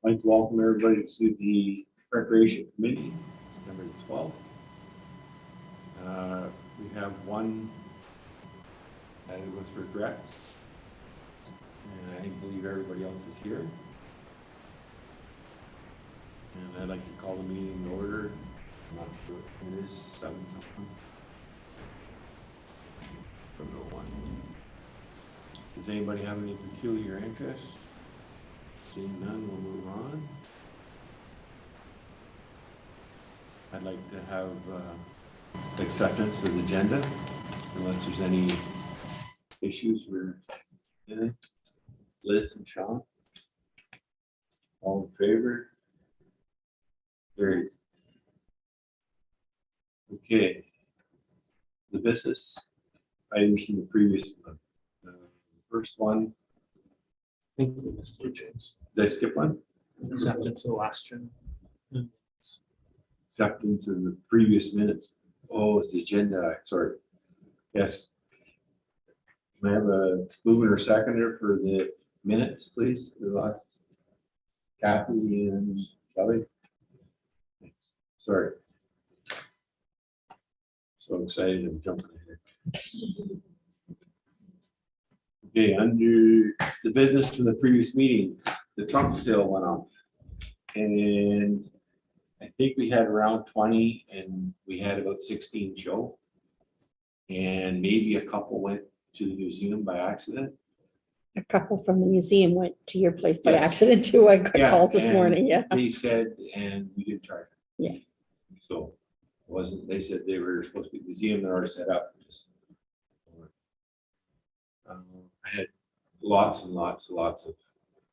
I'd like to welcome everybody to the Recreation Committee, September 12th. We have one added with regrets, and I believe everybody else is here. And I'd like to call the meeting to order. I'm not sure it is 7 something. From the one. Does anybody have any peculiar interests? Seeing none, we'll move on. I'd like to have acceptance of the agenda, unless there's any issues with it. Liz and Sean, all in favor? Great. Okay. The business items from the previous one. First one. I think we missed it, James. Did I skip one? Acceptance of the last year. Acceptance of the previous minutes. Oh, it's the agenda. Sorry. Yes. Can I have a mover or seconder for the minutes, please? For the last Kathy and Kelly. Sorry. So excited, I'm jumping ahead. Okay, under the business from the previous meeting, the trunk sale went off. And I think we had around 20 and we had about 16 show. And maybe a couple went to the museum by accident. A couple from the museum went to your place by Yes. accident too. I got Yeah, calls this and morning, yeah. They said, and we did charge. Yeah. So it wasn't, they said they were supposed to be at the museum, they're already set up. Just, I had lots and lots of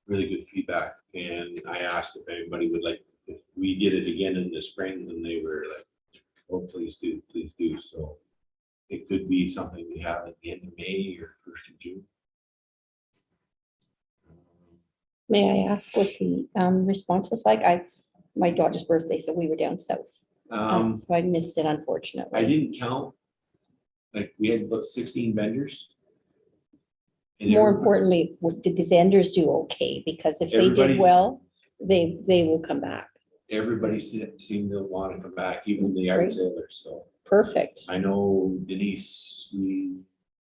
really good feedback, and I asked if anybody would like, if we did it again in the spring, and they were like, oh, please do, please do. So it could be something we have at the end of May or 1st of June. May I ask what the response was like? My daughter's birthday, so we were down south. So I missed it, unfortunately. I didn't count, like, we had about 16 vendors. And More everybody- importantly, did the vendors do okay? Because if they did Everybody's- well, they will come back. Everybody seemed to want to come back, even the art Great. sailors, so. Perfect. I know Denise, we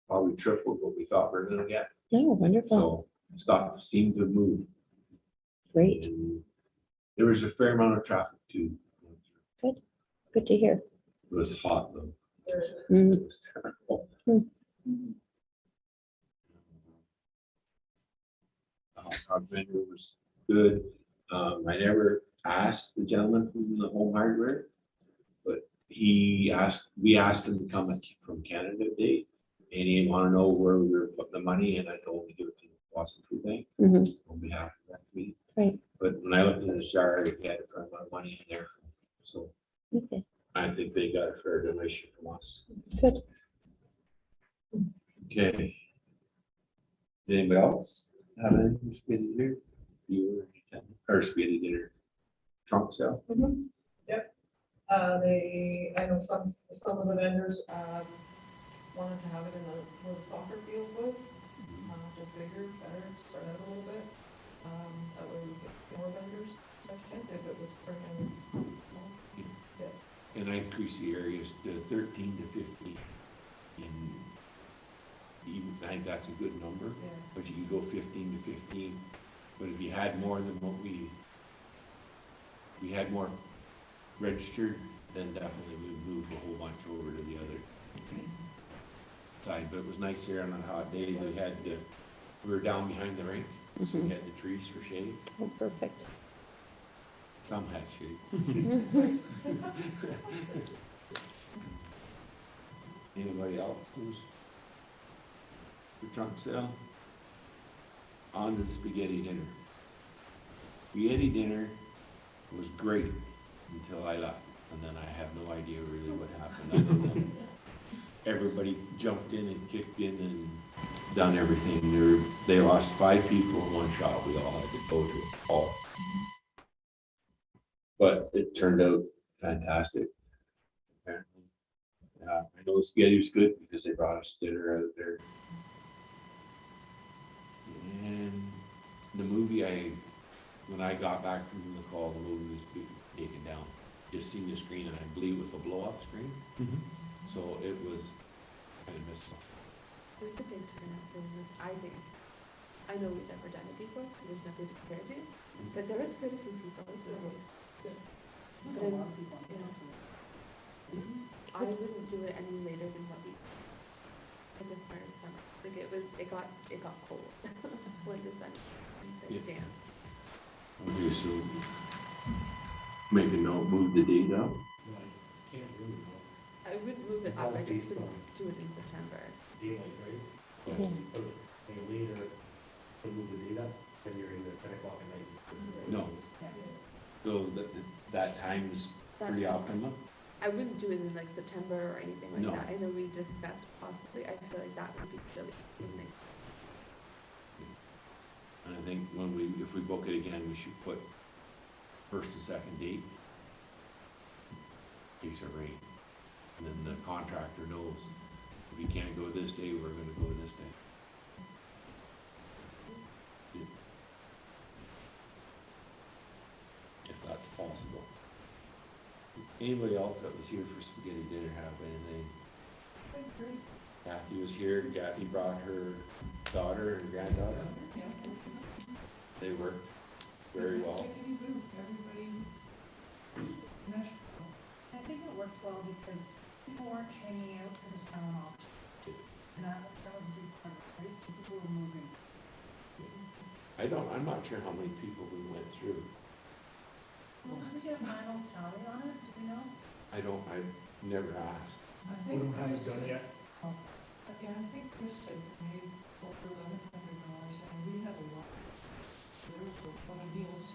probably tripled what we thought we were gonna get, Oh, wonderful. so stuff seemed to move. Great. And there was a fair amount of traffic too. Good to hear. It was hot though. Mm. It was terrible. The hot dog vendor was good. I never asked the gentleman from the home hardware, but we asked him to come from Canada Day, and he wanted to know where we were putting the money, and I told him to give it to the Boston Food Bank Mhm. on behalf of that committee. Right. But when I looked in the jar, he had a fair amount of money in there, so Okay, I think they got a fair donation from us. good. Okay. Anybody else have anything spaghetti dinner? You or spaghetti dinner? Trunk sale? Yep. I know some of the vendors, wanted to have it in where the soccer field was, just bigger, better, spread out a little bit. That way we get more vendors, I can't say if it was spring and. And I increased the areas to 13 to 15. And even, I think that's a good number, Yeah. but you could go 15 to 15. But if you had more than what we had more registered, then definitely we'd move a whole bunch over to the other side. But it was nice here on a hot day. We were down behind the rink, so we had the trees for shade. Oh, perfect. Some had shade. Anybody else who's the trunk sale? On to the spaghetti dinner. Spaghetti dinner was great until I left, and then I have no idea really what happened. Other than everybody jumped in and kicked in and done everything. They lost 5 people in one shot. We all had to go to it all. But it turned out fantastic. Apparently. I know the spaghetti was good because they brought us dinner out there. And the movie, I when I got back from the call, the movie was being taken down. Just seen the screen, and I believe it was a blow-up screen, so it was kind of missed. There's a big turnout for it, I think. I know we've never done it before, so there's nothing to compare to, but there was quite a few people. There's a lot of people. I wouldn't do it any later than what we, like as far as summer, like it got cold when the sun Yeah. went down. Okay, so make a note, move the date up. Can't really know. I would move it It's up, all I just based would on- do it in September. Daylight, right? So Yeah. you put it later to move the date up, then you're in at 10 o'clock at night. No. So that time's That's pretty fine. optimum. I wouldn't do it in like September or anything like No. that. I know we discussed possibly, I feel like that would be really evening. And I think if we book it again, we should put first and second date. In case of rain. And then the contractor knows, if you can't go this day, we're gonna go this day. If that's possible. Anybody else that was here for spaghetti dinner have anything? Kathy was here, Kathy brought her daughter and granddaughter. They worked very well. I think it worked well because people weren't hanging out for the summer auction. And that was a big part of it, right? So people were moving. I'm not sure how many people we went through. Well, did we get a final tally on it? Do we know? I've never asked. I We think haven't Chris, done it yet. yeah, I think Chris had made over $1,100, and we had a lot. There was a lot of deals.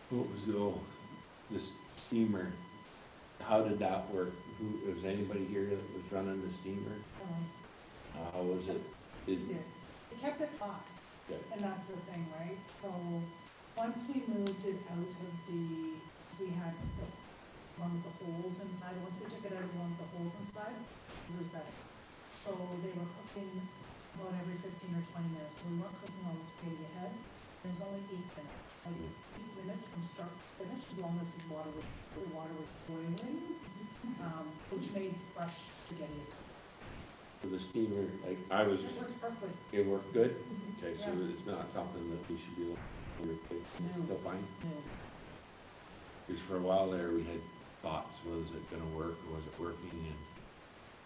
What was, this steamer, how did that work? Was anybody here that was running the steamer? How was it? It did. It kept it hot, Good. and that's the thing, right? So, once we moved it out of we had the one with the holes inside, once we took it out of one with the holes inside, it was better. So they were cooking about every 15 or 20 minutes, so we weren't cooking all the spaghetti ahead. There's only 8 minutes, like 8 minutes from start to finish, as long as the water was boiling, which made fresh spaghetti. For the steamer, like, It works perfectly. it worked good? Okay, so Yeah. it's not something that we should be able to replace, it's No. still fine? No. Because for a while there, we had thoughts, was it gonna work, or was it working, and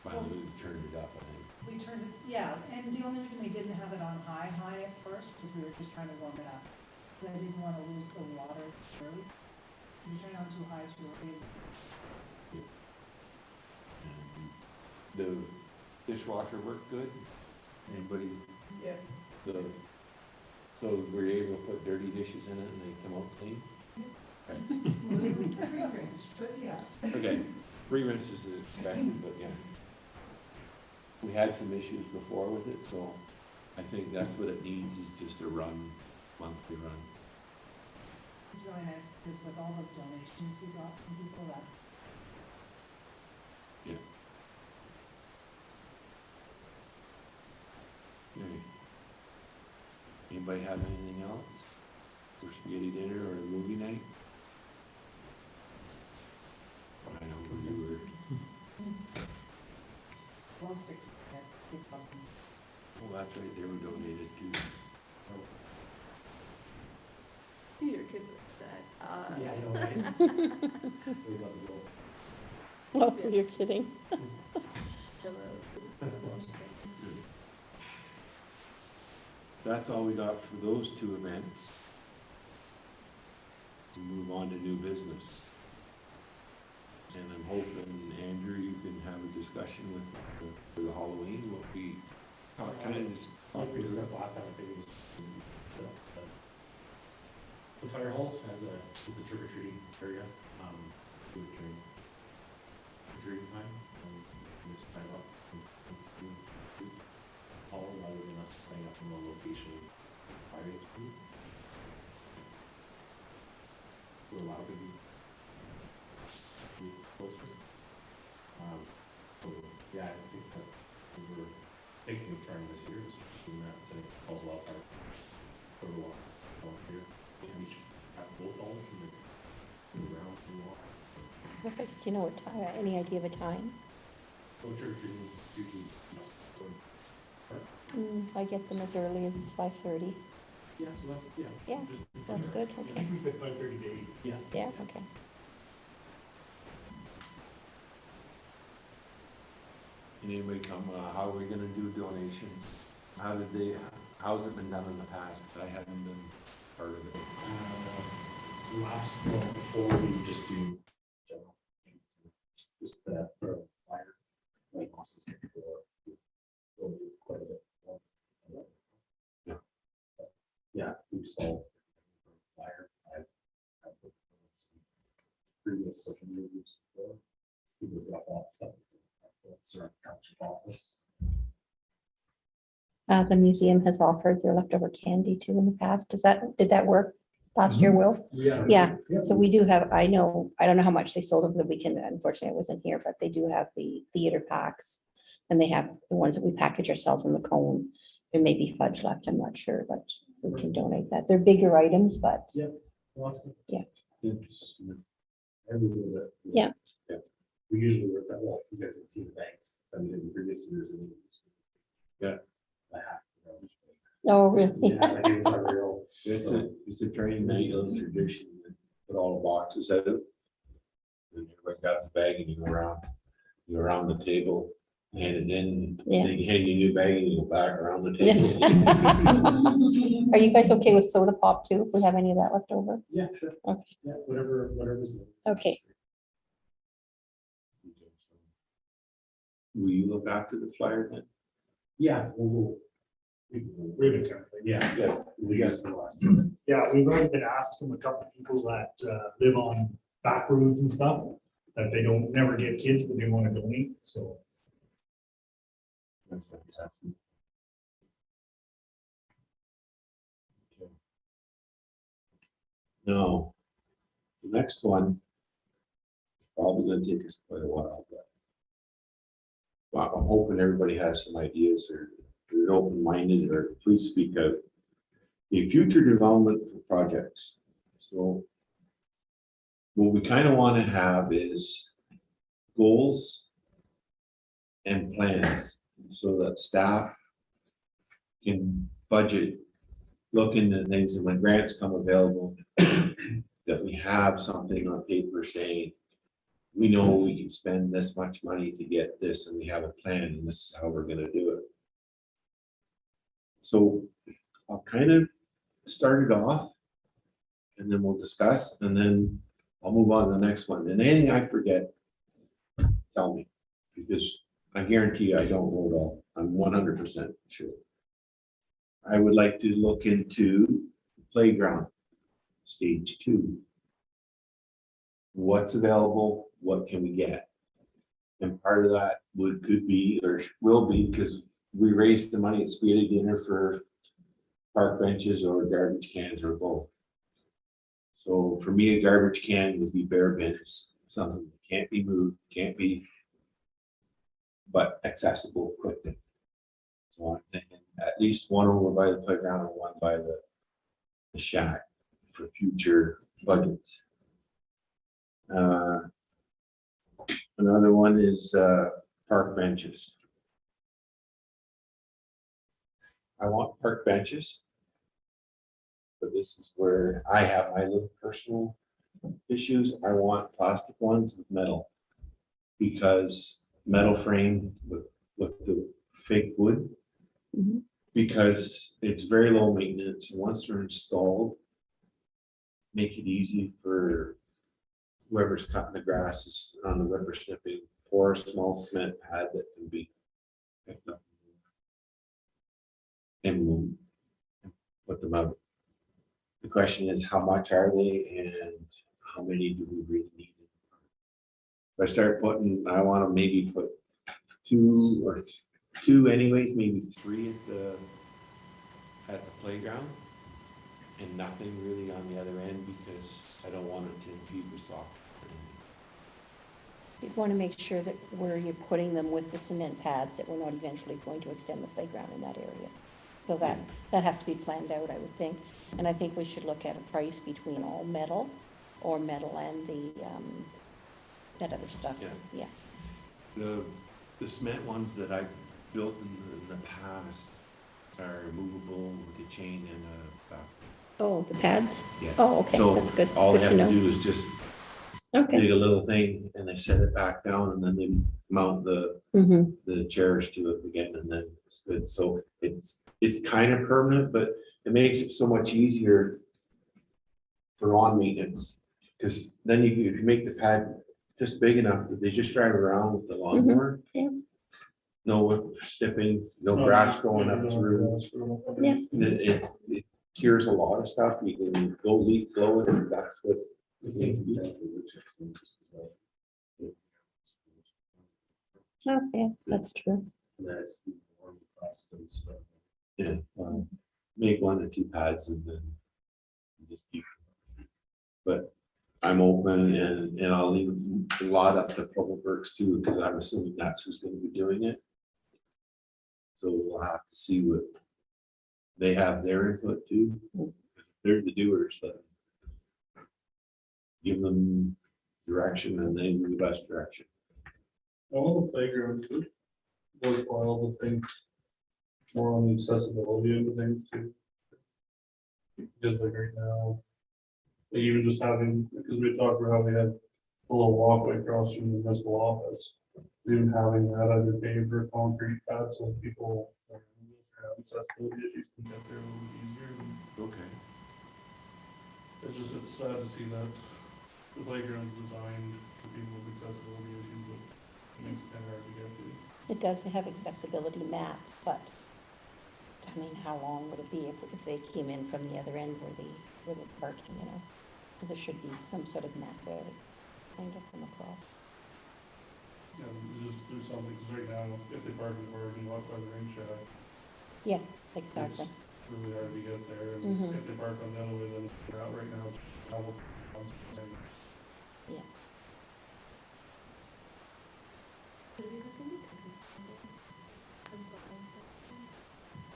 finally we turned it up, I think. We turned it, yeah, and the only reason we didn't have it on high at first was we were just trying to warm it up. 'Cause I didn't wanna lose the water early. If you turn it on too high, it's really, And the dishwasher worked good? Anybody, Yeah. so were you able to put dirty dishes in it and they come out clean? But yeah. Okay, rinse is expected, but yeah. We had some issues before with it, so I think that's what it needs, is just a monthly run. it's really nice, because with all the donations we got from people that, Okay. Anybody have anything else for spaghetti dinner or a movie night? I know where you were, glow sticks, that is something. oh, that's right, they were donated too. Your kids are upset. Yeah, I know, right? We love to go. Oh, you're kidding. That's all we got for those two events. We'll move on to new business. And I'm hoping, Andrew, you can have a discussion with, for the Halloween, what we, kind of just. Like we discussed last time, I think it was, set up the fire halls as a trick or treating area, do it during trick or treating time, and just kind of up. All rather than us setting up in one location prior to. We're allowed to be closer. So, yeah, I think that we were thinking of trying to Perfect. Do you know what time, any idea of a time? So trick or treating usually, I get them as early as 5:30. yeah, so that's, yeah. Yeah, that's good, okay. We said 5:30 to 8. Yeah. Yeah, okay. And anybody come, how are we gonna do donations? How's it been done in the past? 'Cause I haven't been part of it. Before we just do general things, just the fire, like losses before. We'll do quite a bit. Yeah. Yeah, we just all fire. I've looked at some previous social media groups before. People drop off stuff. That's our township office. The museum has offered their leftover candy too in the past. Did that work last year, Will? Yeah, so we do have, I don't know how much they sold over the weekend. Unfortunately, I wasn't here, but they do have the theater packs. And they have the ones that we package ourselves in the cone. There may be fudge left, I'm not sure, but we can donate that. They're bigger items, but Yeah. It's everywhere. Yeah. Yeah. We usually work that well. You guys can see the banks. I mean, in the previous years. Yeah. oh, really? Yeah, I think it's our real. It's a very nice little tradition, to put all the boxes out. And everybody got the bag and you go around the table, hand it in, Yeah. they hand you a new bag and you go back around the table. Are you guys okay with soda pop too, if we have any of that left over? Yeah, sure. Okay. Yeah, whatever's. Okay. Will you look after the flyer then? Yeah, we've been terrific. Yeah. Yeah. We got the last. Yeah, we've already been asked from a couple of people that live on back roads and stuff, that they don't never get kids, but they want to donate, so. That's fantastic. Okay. Now, the next one, probably gonna take us quite a while, but well, I'm hoping everybody has some ideas or you're open-minded or please speak out. The future development for projects. So what we kind of want to have is goals and plans so that staff can budget, look into things, and when grants come available, that we have something on paper saying, we know we can spend this much money to get this, and we have a plan, and this is how we're gonna do it. So I'll kind of start it off, and then we'll discuss, and then I'll move on to the next one. And anything I forget, tell me, because I guarantee you I don't know it all. I'm 100% sure. I would like to look into playground, stage 2. What's available? What can we get? And part of that could be, or will be, because we raised the money at spaghetti dinner for park benches or garbage cans or both. So for me, a garbage can would be bare bins, something that can't be moved, can't be, but accessible quickly. So I'm thinking at least one over by the playground and one by the shack for future budgets. Another one is park benches. I want park benches, but this is where I have my little personal issues. I want plastic ones with metal, because metal frame with the fake wood, Mhm. because it's very low maintenance. Once they're installed, make it easy for whoever's cutting the grass on the whipper snipping, or a small cement pad that can be picked up and we'll put them out. The question is, how much are they and how many do we really need? If I start putting, I want to maybe put two anyways, maybe 3 at the playground, and nothing really on the other end, because I don't want it to impede with soccer. You'd want to make sure that where you're putting them with the cement pads, that we're not eventually going to extend the playground in that area. So that has to be planned out, I would think. And I think we should look at a price between all metal, or metal and that other stuff, Yeah. yeah. The cement ones that I've built in the past are movable with a chain and a back. Oh, the pads? Yes. Oh, okay, So that's good. all they Good have to to know. do is just Okay. dig a little thing and they set it back down and then they mount Mm-hmm. the chairs to it again and then it's good. So it's kind of permanent, but it makes it so much easier for lawn maintenance. Because then if you make the pad just big enough, that they just drive around with the lawnmower. yeah. No stepping, no grass growing up through. Yeah. It cures a lot of stuff. You can go leaf blow it, and that's what it seems to be. Okay, that's true. Yeah, make 1 or 2 pads and then just keep. But I'm open and I'll leave a lot up to Public Works too, because I'm assuming that's who's gonna be doing it. So we'll have to see what they have their input too. They're the doers, but give them direction and they do the best direction. All the playgrounds, worthwhile to think more on the accessibility of the things too. Because like right now, like even just having, because we talked about how we had a little walkway across from the municipal office. Even having that under paved or concrete pad so people have accessibility issues can get there a little bit easier. Okay. It's just, it's sad to see that the playground's designed for people with accessibility issues, but it makes it kind of hard to get to. It does have accessibility maps, but I mean, how long would it be if they came in from the other end where the parking, you know? So there should be some sort of map there to kind of come across. Yeah, there's something, because right now, if they park in Oregon, walk by the rain shack, Yeah, exactly. it's really hard to get there, and Mhm. if they park on the other way, then they're out right now. Yeah.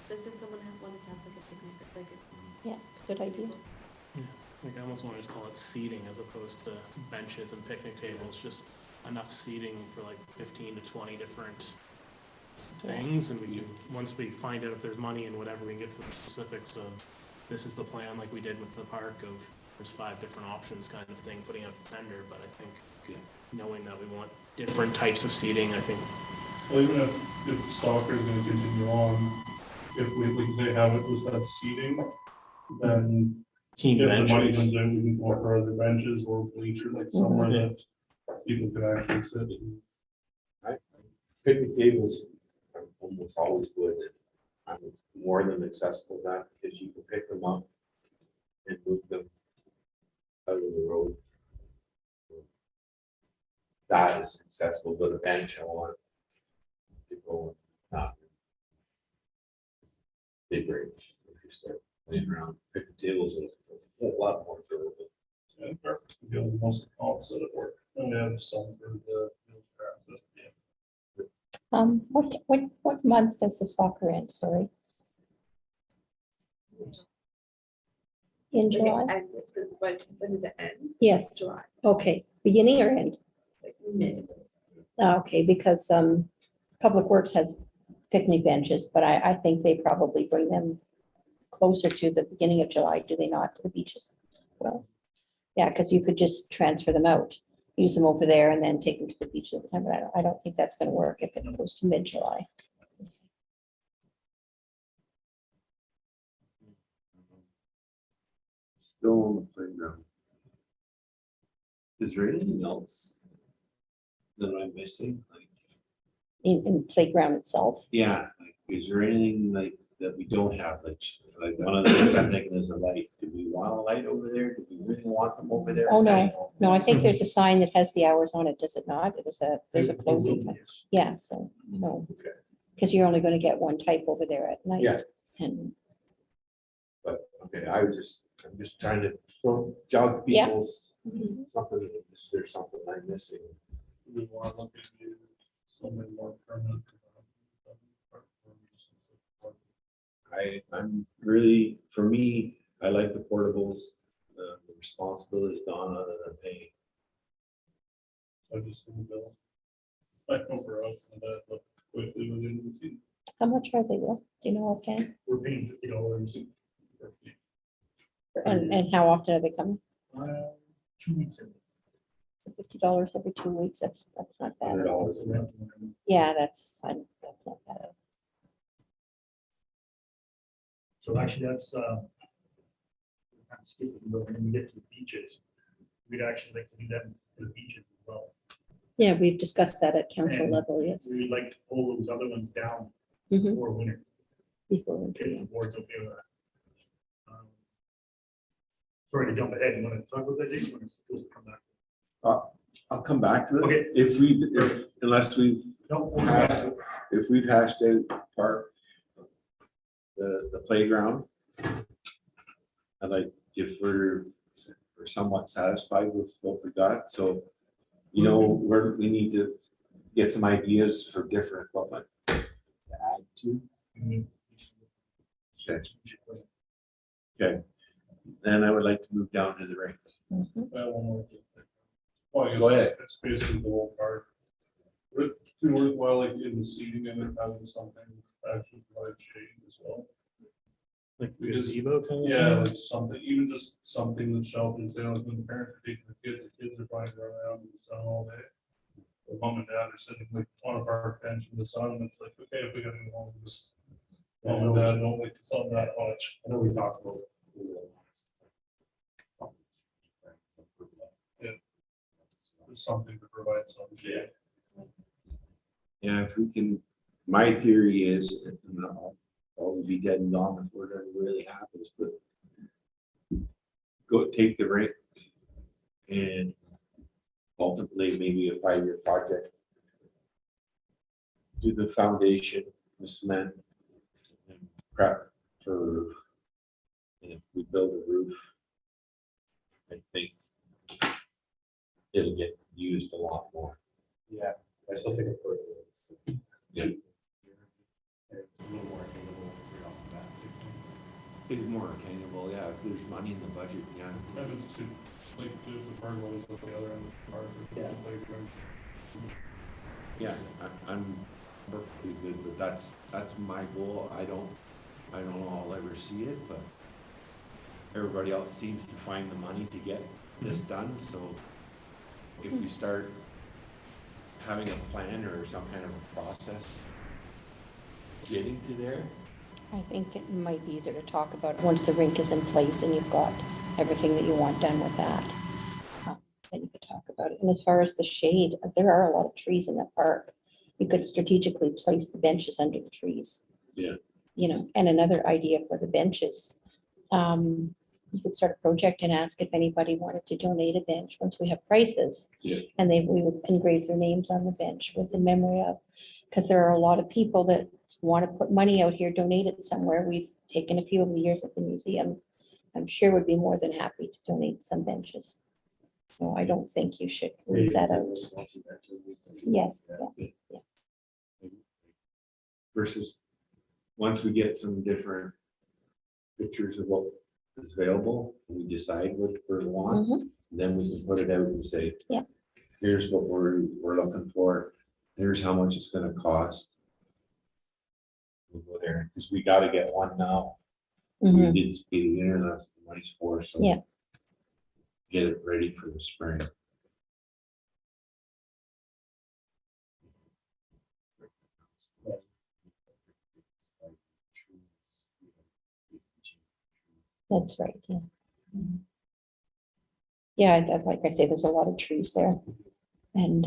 Just if someone wanted to have like a picnic, like a. Yeah, good idea. Like I almost want to just call it seating as opposed to benches and picnic tables, just enough seating for like 15 to 20 different things, and we can, once we find out if there's money and whatever, we can get to the specifics of, this is the plan, like we did with the park, of there's 5 different options kind of thing, putting out the tender, but I think knowing that we want different types of seating, I think. Well, even if soccer is gonna continue on, if we, like they have it with that seating, then Team if the money benches. comes in, we can offer other benches or bleachers, like somewhere that people can actually sit. Picnic tables are almost always good. I'm more than accessible to that because you can pick them up and move them out of the road. That is accessible, but a bench I want to go not big range. If you start playing around picnic tables, it's a whole lot more durable. Yeah, perfect. We do most of the opposite of work. And we have some for the. What month does the soccer end, sorry? In July? But when did it end? Yes, July, okay, beginning or end? like mid. Okay, because Public Works has picnic benches, but I think they probably bring them closer to the beginning of July, do they not, to the beaches? Well, yeah, because you could just transfer them out, use them over there and then take them to the beach at the time, but I don't think that's gonna work if it goes to mid-July. Still on the playground. Is there anything else that I'm missing? Like, In playground itself. yeah, like, is there anything like that we don't have? Like one of the things I'm thinking is a light. Do we want a light over there? Do we really want them over there? Oh, no, I think there's a sign that has the hours on it, does it not? There's a closing time. Yeah, so, no. Okay. Because you're only gonna get one type over there at night. Yeah. And, But, okay, I'm just trying to jog Yeah. people's, something, is there something I'm missing? We want to look into something more permanent. I'm really, for me, I like the portables, the responsibility is gone other than paying. I just seen the bill. I know for us, and that's up quickly within the season. How much are they, Will? Do you know offhand? We're paying $50. And how often are they coming? 2 weeks in. $50 every 2 weeks, that's not bad at all. $100. Yeah, that's not bad. So actually, that's, when we get to the beaches, we'd actually like to do that for the beaches as well. Yeah, we've discussed that at council And level, yes. We'd like to pull those other ones down Mhm. before winter, Before winter, if yeah. the board's okay with that. Sorry to jump ahead, you want to talk about that, Dave? You want to still come back? I'll come back to it. Okay. Unless we've, No, we'll go back to it. if we've hashed out park, the playground. I'd like, if we're somewhat satisfied with what we got, so, you know, we need to get some ideas for different equipment to add to. Mhm. Okay, then I would like to move down to the rink. Mhm. That one more thing. Well, I guess Go it's- ahead. It's basically the whole part. But it's too worthwhile, like in the seating and then having something actually provide shade as well. Like Because- gazebo kind of? Yeah, like something, even just something that shelters, you know, like when the parents are taking the kids are flying around in the sun all day. The mom and dad are sitting like on a park bench in the sun, and it's like, okay, if we gotta go home, just. Mom and dad don't like the sun that much. I know we talked about. There's something to provide some shade. Yeah, if we can, my theory is, and I'll be dead and gone before it ever really happens, but go take the rink and ultimately maybe a 5-year project. Do the foundation, the cement, and prep for, and if we build a roof, I think it'll get used a lot more. Yeah, I still think it's worth it. Yeah. It's a little more attainable right off the bat. It's more attainable, yeah, if there's money in the budget, yeah. If it's too, like, if the park goes at the other end of the park. Or Yeah. the playground. Yeah, I'm perfectly good, but that's my goal. I don't know I'll ever see it, but everybody else seems to find the money to get this done, so if we start having a plan or some kind of a process getting to there, I think it might be easier to talk about once the rink is in place and you've got everything that you want done with that. Then you could talk about it. And as far as the shade, there are a lot of trees in that park. You could strategically place the benches under the trees. Yeah. You know, and another idea for the benches, you could start a project and ask if anybody wanted to donate a bench once we have prices. Yeah. And we would engrave their names on the bench with the memory of, because there are a lot of people that want to put money out here, donate it somewhere. We've taken a few of the years at the museum. I'm sure would be more than happy to donate some benches. So I don't think you should leave that out. Yes, yeah. versus once we get some different pictures of what is available, we decide what we want, Mhm. then we can put it out and say, Yeah. here's what we're looking for, here's how much it's gonna cost. We'll go there, because we gotta get one now. We Mhm. did speed the internet, that's what the money's for, so. Yeah. Get it ready for the spring. That's right, yeah. Mhm. Yeah, like I say, there's a lot of trees there. And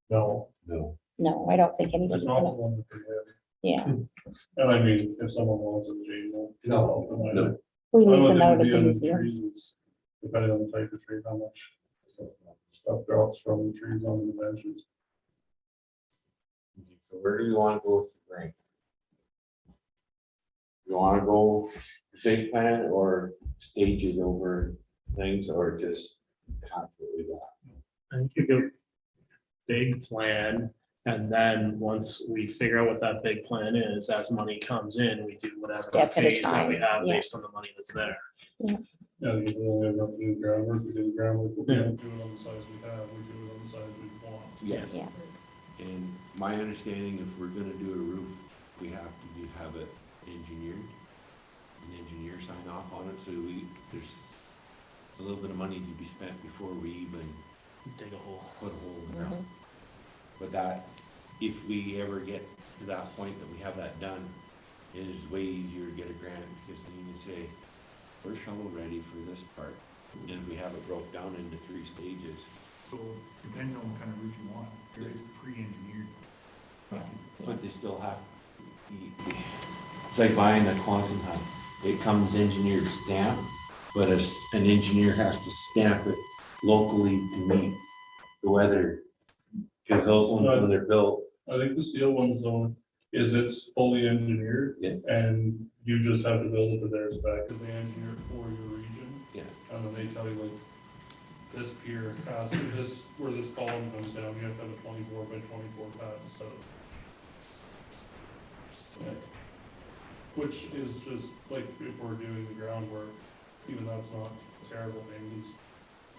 No, No. no, I don't think it's anybody's not the gonna, one that they have. yeah, And I mean, if someone wants it, Jane, no. No. we I leave was them out at in the the museum. trees, it's depending on the type of tree, how much stuff drops from the trees on the benches. So where do you wanna go with the grant? You wanna go big plan or stage it over things or just half what we got? I think you go big plan, and then once we figure out what that big plan is, as money comes in, we do whatever Step at a phase that we time, have yeah. based on the money that's there. Yeah, because we only have enough to do groundwork, we do groundwork, we don't do it on the size we have, we do it on the size we want. Yes. Yeah. And my understanding, if we're gonna do a roof, we have to have it engineered. An engineer sign off on it, so there's a little bit of money to be spent before we even Dig a hole. put a hole in the ground. But that, if we ever get to that point that we have that done, it is way easier to get a grant, because then you can say, we're shovel ready for this part. And if we have it broke down into 3 stages. So depends on what kind of roof you want. There is pre-engineered. But they still have, it's like buying a Quonset hut. It comes engineered stamped, but an engineer has to stamp it locally to meet the weather. Because those ones, when they're built, I think the steel ones though, is it's fully engineered. Yeah. And you just have to build it to their spec, because they engineer it for your region. yeah, And then they tell you like, this pier has, where this column comes down, you have to have a 24 by 24 pad instead of. Which is just, like, if we're doing the groundwork, even that's not a terrible thing, because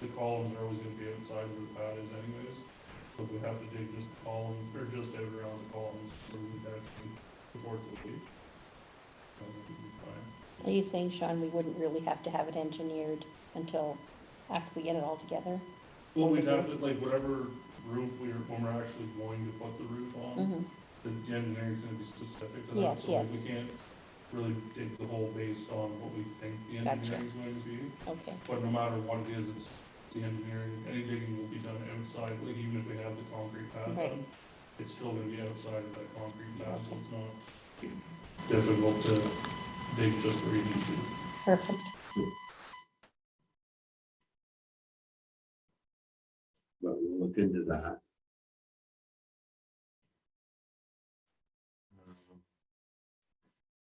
the columns are always gonna be outside where the pad is anyways. So if we have to dig just the column, or just out around the columns, so we can actually support the weight. I think it'd be fine. Are you saying, Sean, we wouldn't really have to have it engineered until after we get it all together? Well, we'd have to, like, whatever roof when we're actually going to put the roof on, Mhm. the engineering's gonna be specific to that. Yes, So like, yes. we can't really dig the hole based on what we think the Gotcha. engineering's going to be. Okay, But no matter what it is, it's the engineering, any digging will be done outside, like even if we have the concrete pad Right. done, it's still gonna be outside of that concrete pad, so it's not difficult to dig just where you need to. perfect. but we'll look into that.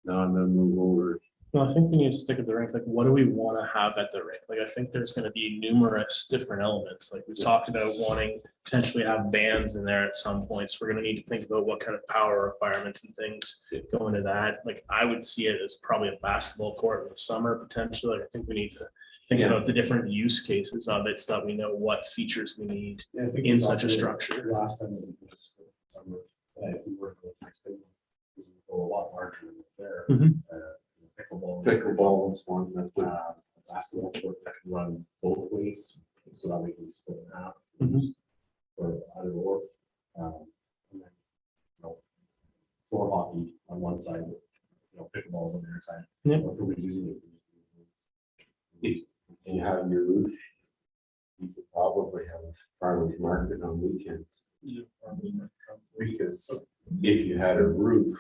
Now I'm gonna move over. Well, I think we need to stick at the rink. Like, what do we want to have at the rink? Like, I think there's going to be numerous different elements. Like, we've talked about wanting potentially have bands in there at some points. We're going to need to think about what kind of power requirements and things go into that. Like, I would see it as probably a basketball court in the summer potentially. Like, I think we need to think Yeah. about the different use cases of it so that we know what features we need in such a structure. Last time was summer, if we were to go next big one, we would go a lot larger than what's there. Mhm. Pickleball. Pickleball is one that would, Basketball court that can run both ways, so that we can split in half. Mhm. Or either or. And then, floor hockey on one side, pickleballs on the other side. Yeah. Or nobody's using it. if you have your roof, you could probably have a farmer's market on weekends. Because if you had a roof,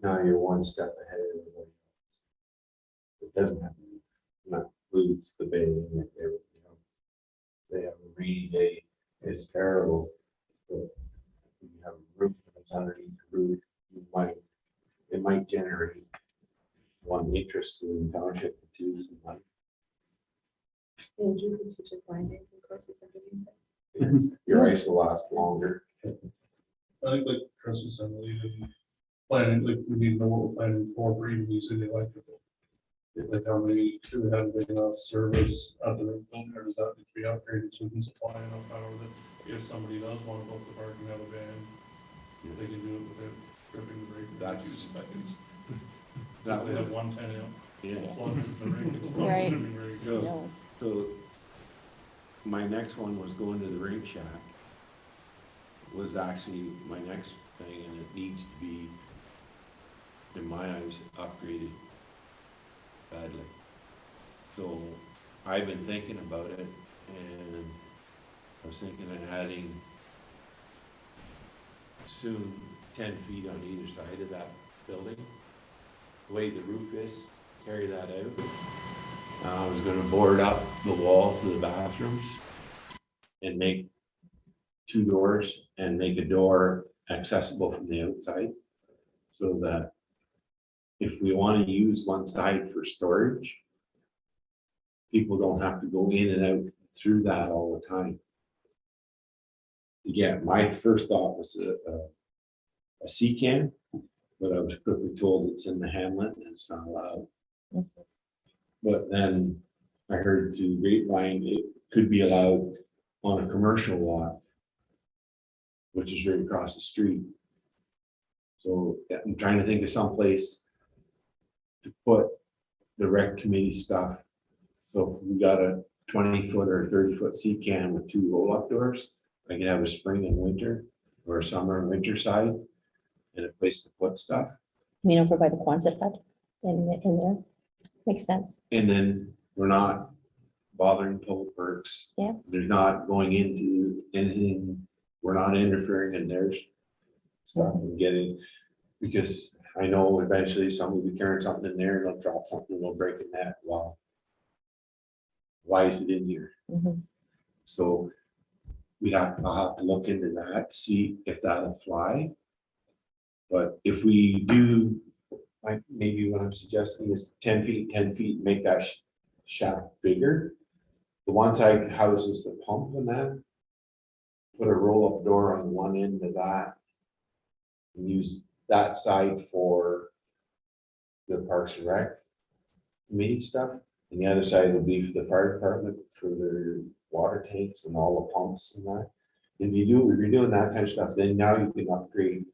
now you're one step ahead of everybody else. It doesn't have, not includes the bay and everything else. They have a rainy day, it's terrible. But if you have a roof that's underneath the roof, it might generate one interest in the township, two some money. And you can teach a climbing courses underneath it. Your ice will last longer. I think like Chris was saying, even planning, like we need to know what we're planning for even using the electrical. Like how many, should we have big enough service at the building, or does that need to be upgraded so we can supply enough power that if somebody does want to book the park and have a band, they can do it without tripping the breaker in a few seconds. That If they have was- 110 amp Yeah. plug into the rig, it's not Right. gonna be very So- good. No, So my next one was going to the rink shack. Was actually my next thing, and it needs to be, in my eyes, upgraded badly. So I've been thinking about it, and I was thinking of adding soon 10 feet on either side of that building. The way the roof is, carry that out. I was gonna board up the wall to the bathrooms and make 2 doors and make a door accessible from the outside. So that if we want to use one side for storage, people don't have to go in and out through that all the time. Yeah, my first thought was a sea can, but I was quickly told it's in the hamlet and it's not allowed. But then I heard through grapevine, it could be allowed on a commercial lot, which is right across the street. So yeah, I'm trying to think of some place to put the rec committee stuff. So if we got a 20-foot or 30-foot sea can with 2 roll-up doors. I can have a spring and winter, or a summer and winter side, and a place to put stuff. I mean, over by the Quonset hut in there, makes sense. And then we're not bothering public works. Yeah. There's not going into anything, we're not interfering in their stuff and getting, because I know eventually somebody will be carrying something in there, and they'll drop something, they'll break a net. Well, why is it in here? Mhm. So I'll have to look into that, see if that'll fly. But if we do, like, maybe what I'm suggesting is 10 feet, make that shaft bigger. The one side houses the pump and that. Put a roll-up door on one end of that. And use that side for the Parks and Rec committee stuff. And the other side will be for the fire department for their water tanks and all the pumps and that. If you're doing that kind of stuff, then now you can upgrade.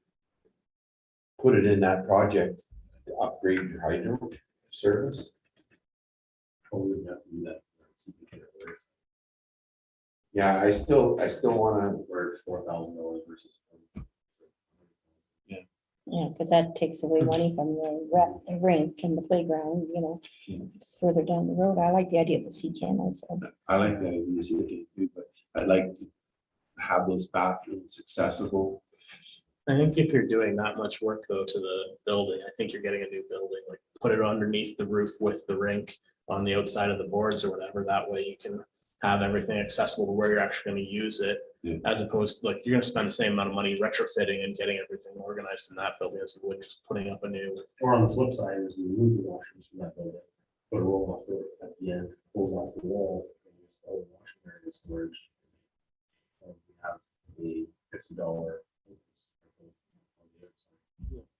Put it in that project to upgrade your hydro service. Probably wouldn't have to do that. Yeah, I still wanna, We're at $4,000 versus. Yeah, because that takes away money from the rink and the playground, it's further down the road. I like the idea of the sea can also. I like the idea of it too, but I'd like to have those bathrooms accessible. I think if you're doing that much work though to the building, I think you're getting a new building, like put it underneath the roof with the rink on the outside of the boards or whatever. That way you can have everything accessible to where you're actually going to use it. Yeah. As opposed to, like, you're gonna spend the same amount of money retrofitting and getting everything organized in that building as you would just putting up a new. Or on the flip side is we remove the washrooms from that building, put a roll off door at the end, pulls off the wall, and use all the washroom area storage. And we have the $50.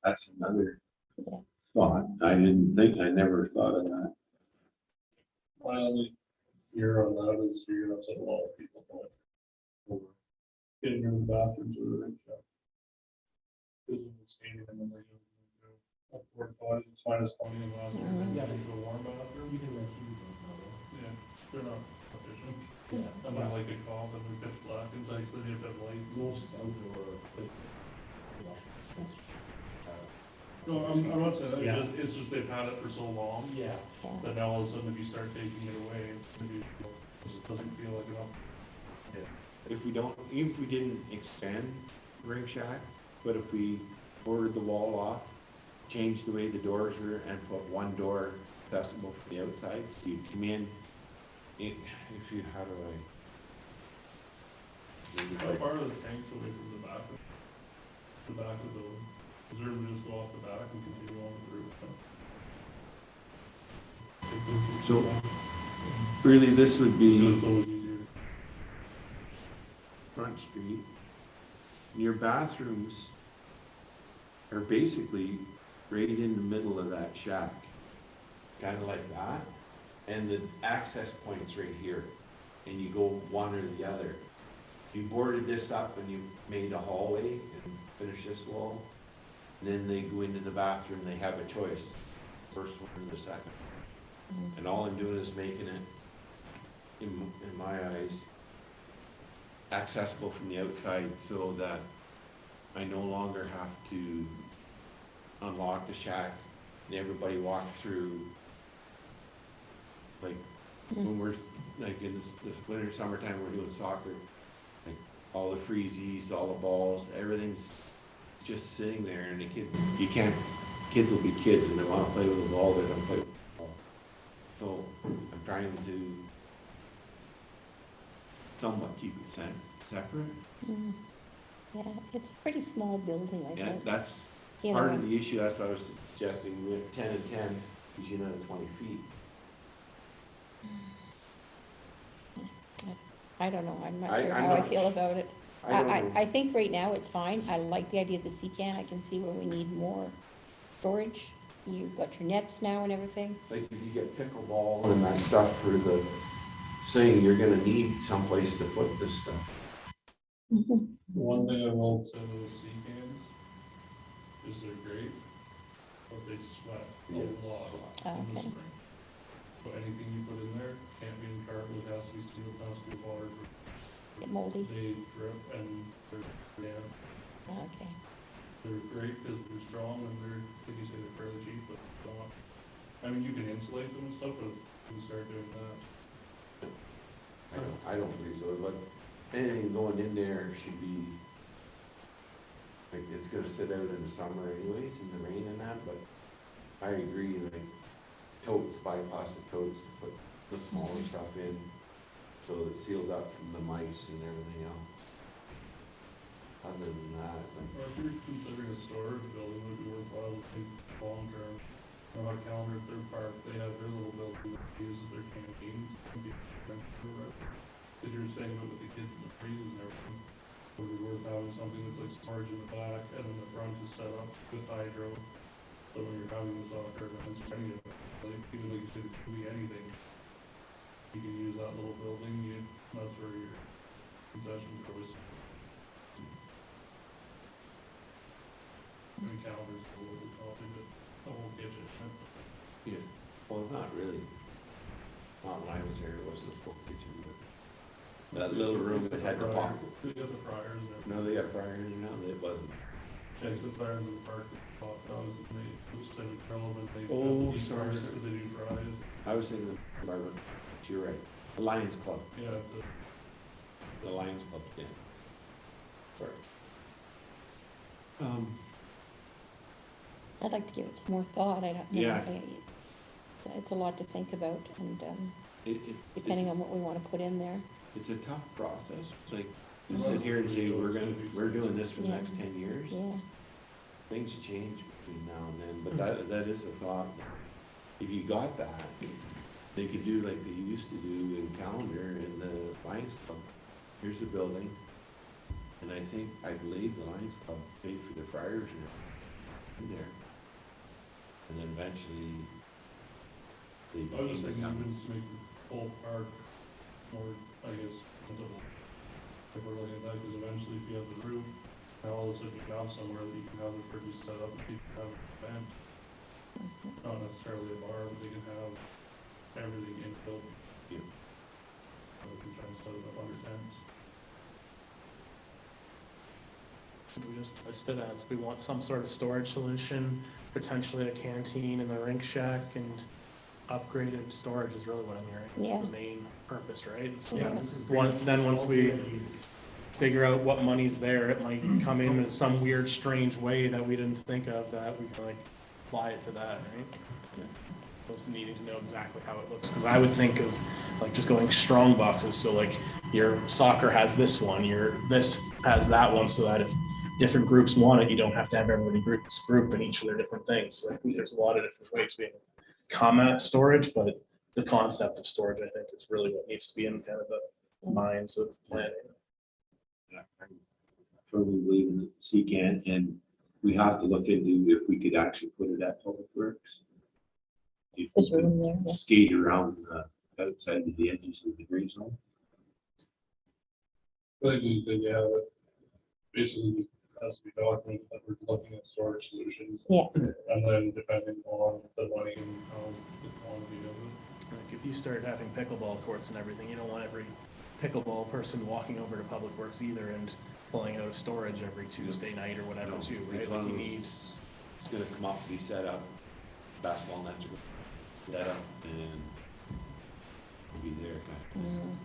That's another Yeah. thought. I never thought of that. My only fear on that is you're gonna upset a lot of people. Over getting in the bathrooms or the rink shop. Because of the skating and then they go up $45, it's -20 in the last year, then you Yeah. get to a warm bathroom. You can let you guys know that. Yeah, they're not efficient. Yeah. And I like a cop and they're pitch black inside, so they have to have lights. Most outdoor places. No, I'm not saying that, Yeah. it's just they've had it for so long, Yeah. that now all of a sudden if you start taking it away, maybe it doesn't feel like enough. If we didn't expand Ring Shack, but if we boarded the wall off, changed the way the doors were and put one door accessible from the outside, so you come in, how do How far are the tanks away from the back of the building? Is there room to just go off the back and continue on the roof? So really, this would So be it's always easier. Front Street. Your bathrooms are basically right in the middle of that shack. Kind of like that. And the access point's right here. And you go one or the other. You boarded this up and you made a hallway and finished this wall. And then they go into the bathroom, they have a choice, first one or the second. And all I'm doing is making it, in my eyes, accessible from the outside so that I no longer have to unlock the shack and everybody walk through. Like when we're like in this winter, summertime, we're doing soccer, like all the freezies, all the balls, everything's just sitting there, and the kids will be kids and they want to play with the ball, they're gonna play with the ball. So I'm trying to somewhat keep it separate. Yeah, it's a pretty small building, I Yeah, think. that's You part know. of the issue, that's what I was suggesting, we have 10 and 10, because you know, 20 feet. I don't know, I'm not I'm sure how I not feel sh- about it. I don't know. I think right now it's fine. I like the idea of the sea can. I can see where we need more storage. you've got your nets now and everything. Like if you get pickleball and that stuff for the thing, you're gonna need someplace to put this stuff. Mhm. One thing I will say with sea cans is they're great, but they sweat a lot Oh, in the okay. spring. So anything you put in there can't be in cardboard, it has to be sealed, has to be water. Get moldy. They drip and they're damp. Okay. They're great because they're strong and they're, like you say, they're fairly cheap, but not. I mean, you can insulate them and stuff, but you can start doing that. I don't think so, but anything going in there should be, like, it's gonna sit out in the summer anyways, in the rain and that, but I agree, like, totes, buy plastic totes to put the smaller stuff in, so it's sealed up from the mice and everything else. Other than that, like, Or if you're considering a storage building, it would be worthwhile to think long term. You know, like Calendar Third Park, they have their little building that uses their canteens. Because you're saying about with the kids in the freezes and everything, it would be worth having something that's like storage in the back and then the front is set up with hydro. So when you're having the soccer events, or any of it, like, even though you said it could be anything, you can use that little building, that's where your concession goes. And calendars, a little coffee, but the whole kitchen. yeah, well, not really. Not when I was there, it wasn't a full kitchen, but that little room that had the pot. They got the fryers and everything. No, they got fryers in now, it wasn't. Yeah, so it's irons in the park, hot dogs, and they, which they would grill them, and they. Oh, deep sorry. fryers, 'cause they do fries, I was thinking of Barbara, you're right, the Lions Club, yeah, the Lions Club, yeah. Sorry. I'd like to give it some more thought. I don't, you know, Yeah. it's a lot to think about and, It, depending on what we want to put in there. it's a tough process, it's like, to sit here and say, we're doing this for the next 10 years. Yeah. Things change between now and then, but that is a thought. If you got that, they could do like they used to do in Calendar in the Lions Club. Here's the building, and I believe the Lions Club paid for the fryers and everything in there. And then eventually, they I was just became thinking, the even make the whole park more, I guess, rentable. If we're looking at that, because eventually if you have the roof, now all of a sudden you have somewhere that you can have the fridges set up, and people have an event. Not necessarily a bar, but they can have everything in building. Yeah. So we can try and set it up under tents. Should we just list it as we want some sort of storage solution, potentially a canteen in the rink shack, and upgraded storage is really what I'm hearing. Yeah. It's the main purpose, right? It's- Yeah. Then once we figure out what money's there, it might come in some weird, strange way that we didn't think of, that we can like apply it to that, right? Opposed to needing to know exactly how it looks, because I would think of like just going strong boxes, so like your soccer has this one, this has that one, so that if different groups want it, you don't have to have everybody group in each of their different things. Like there's a lot of different ways we can come at storage, but the concept of storage, I think, is really what needs to be in kind of the minds of planning. I firmly believe in the CCAN, and we have to look into if we could actually put it at Public Works. If we There's could room there. Yeah. skate around outside of the edges of the green zone. I think we could, yeah, but basically it has to be documented that we're looking at storage solutions. Yeah. And then depending on the money and how the quantity of it. Like if you start having pickleball courts and everything, you don't want every pickleball person walking over to Public Works either and pulling out of storage every Tuesday night or whatever too, right? It's Like one you of need. those- It's gonna come up, be set up, basketball nets are set up, and we'll be there. Mm.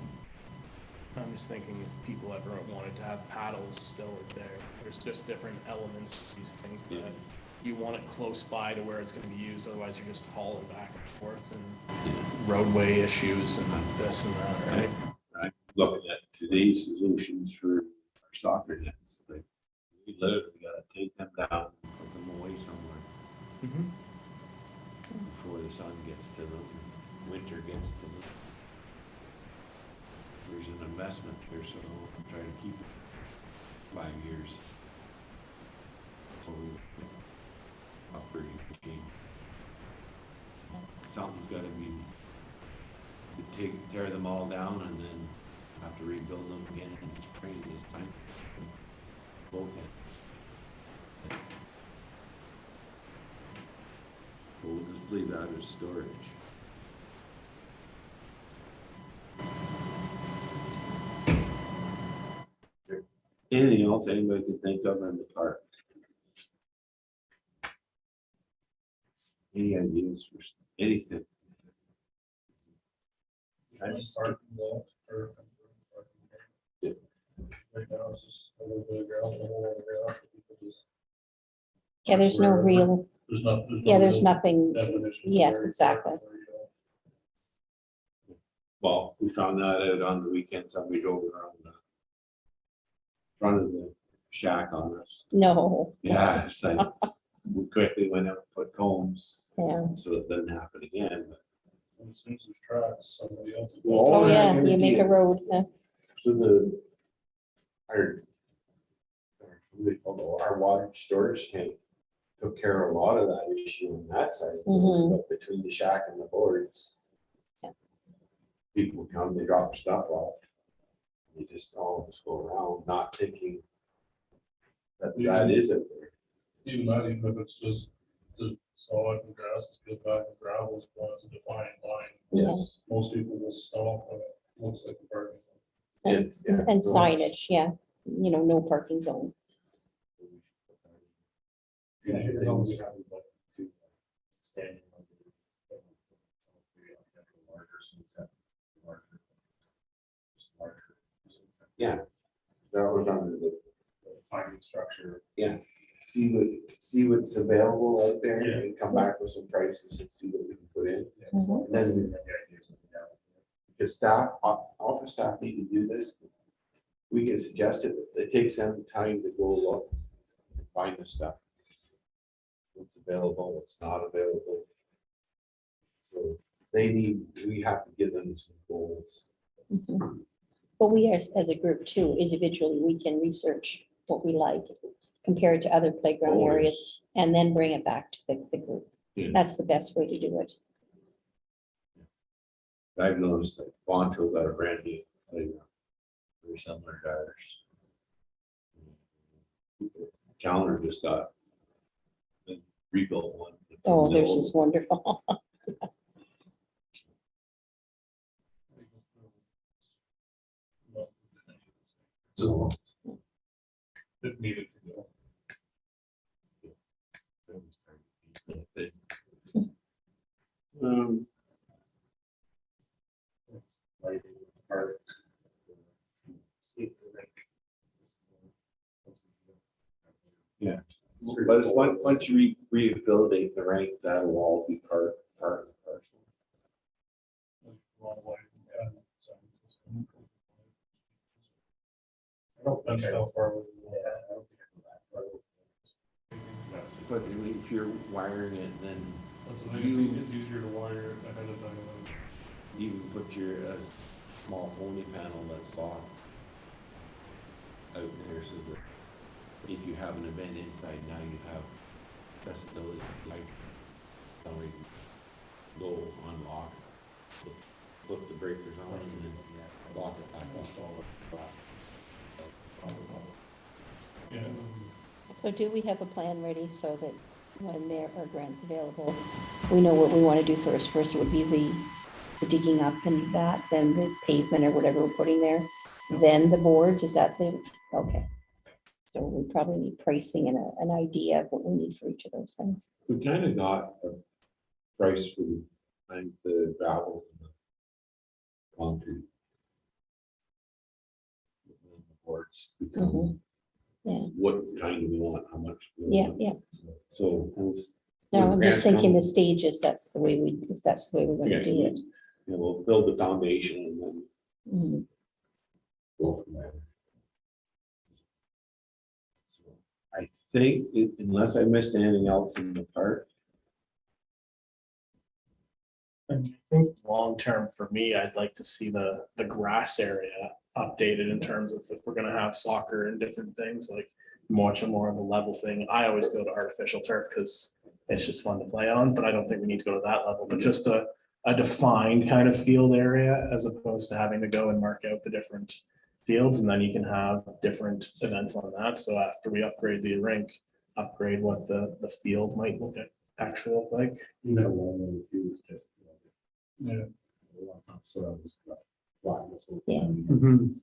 I'm just thinking if people ever wanted to have paddles still there, there's just different elements, these things that Yeah. you want it close by to where it's gonna be used, otherwise you're just hauling back and forth and roadway issues and this and that, right? I'm looking at today's solutions for our soccer nets, like, we literally gotta take them down, put them away somewhere Mhm. before the sun gets to them, winter gets to them. There's an investment there, so I'm trying to keep it 5 years. So we upgrade the game. something's gotta be, you tear them all down and then have to rebuild them again in the spring this time. Both ends. We'll just leave that as storage. Anything else anybody can think of in the park? Any ideas for anything? I just start low or. Yeah. Right now, it's just a little bit of gravel, a little bit of grass, people just. Yeah, there's no real, There's not. yeah, there's real nothing, definition yes, where you exactly. park, where you don't. Well, we found that out on the weekend, somebody drove around the front of the shack on us. No. Yeah, it's like, we quickly went up and put combs, Yeah. so it doesn't happen again. But And as soon as there's tracks, somebody else. Oh, I yeah, guarantee you make a it. road. Yeah. So our water storage tank took care of a lot of that issue on that side, Mhm. but between the shack and the boards. Yeah. People come, they drop stuff off. They just always go around, not thinking that that is it there. Even that, even if it's just the solid and grass is good, back and gravel is one, it's a defined line. Yeah. Yes. Most people will stop when it looks like a parking. And Yeah, and so signage, yeah, you know, no parking zone. Yeah, Future as long as we things. have like to stand. Yeah, that was under the, Finding structure. see what's available out there Yeah. and come back with some prices and see what we can put in. Mhm. Then because staff, office staff need to do this. We can suggest it, but it takes them time to go look and find the stuff. What's available, what's not available. So we have to give them some goals. Mhm. But we as a group too, individually, we can research what we like compared to other playground areas and then bring it back to the group. Yeah. That's the best way to do it. I've noticed that Bonto got a brand new playground, very similar to ours. Counter just got a rebuilt one. Oh, theirs is wonderful. So. It needed to go. Lighting, park. Yeah, but it's once you rehabilitate the rank, that'll all be part of the parcel. I don't think how far we. But I mean, if you're wiring it, then That's the thing, it's easier to wire it ahead of time. you can put your small pony panel that's locked out there so that if you have an event inside now, you have accessibility, like somebody go unlock, flip the breakers on and then lock it back up. Yeah. So do we have a plan ready so that when there are grants available, we know what we want to do first? First it would be the digging up and that, then the pavement or whatever we're putting there, then the boards, is that the, okay. So we probably need pricing and an idea of what we need for each of those things. We kind of got a price for the gravel and the concrete. And the boards, Mhm. Yeah. what kind do we want, how much? we Yeah, want. yeah. So. it's- No, when I'm grants just thinking come, the stages, that's the way if that's the way we're yeah, gonna do it. We'll build the foundation and then Mhm. go from there. So I think, unless I missed anything else in the park, I think long-term for me, I'd like to see the grass area updated in terms of if we're gonna have soccer and different things, like much more of a level thing. I always go to artificial turf because it's just fun to play on, but I don't think we need to go to that level, but just a defined kind of field area as opposed to having to go and mark out the different fields, and then you can have different events on that. So after we upgrade the rink, upgrade what the field might actually look like. Even a long one too, is just. Yeah. A lot of times, so just flat this whole Yeah. thing.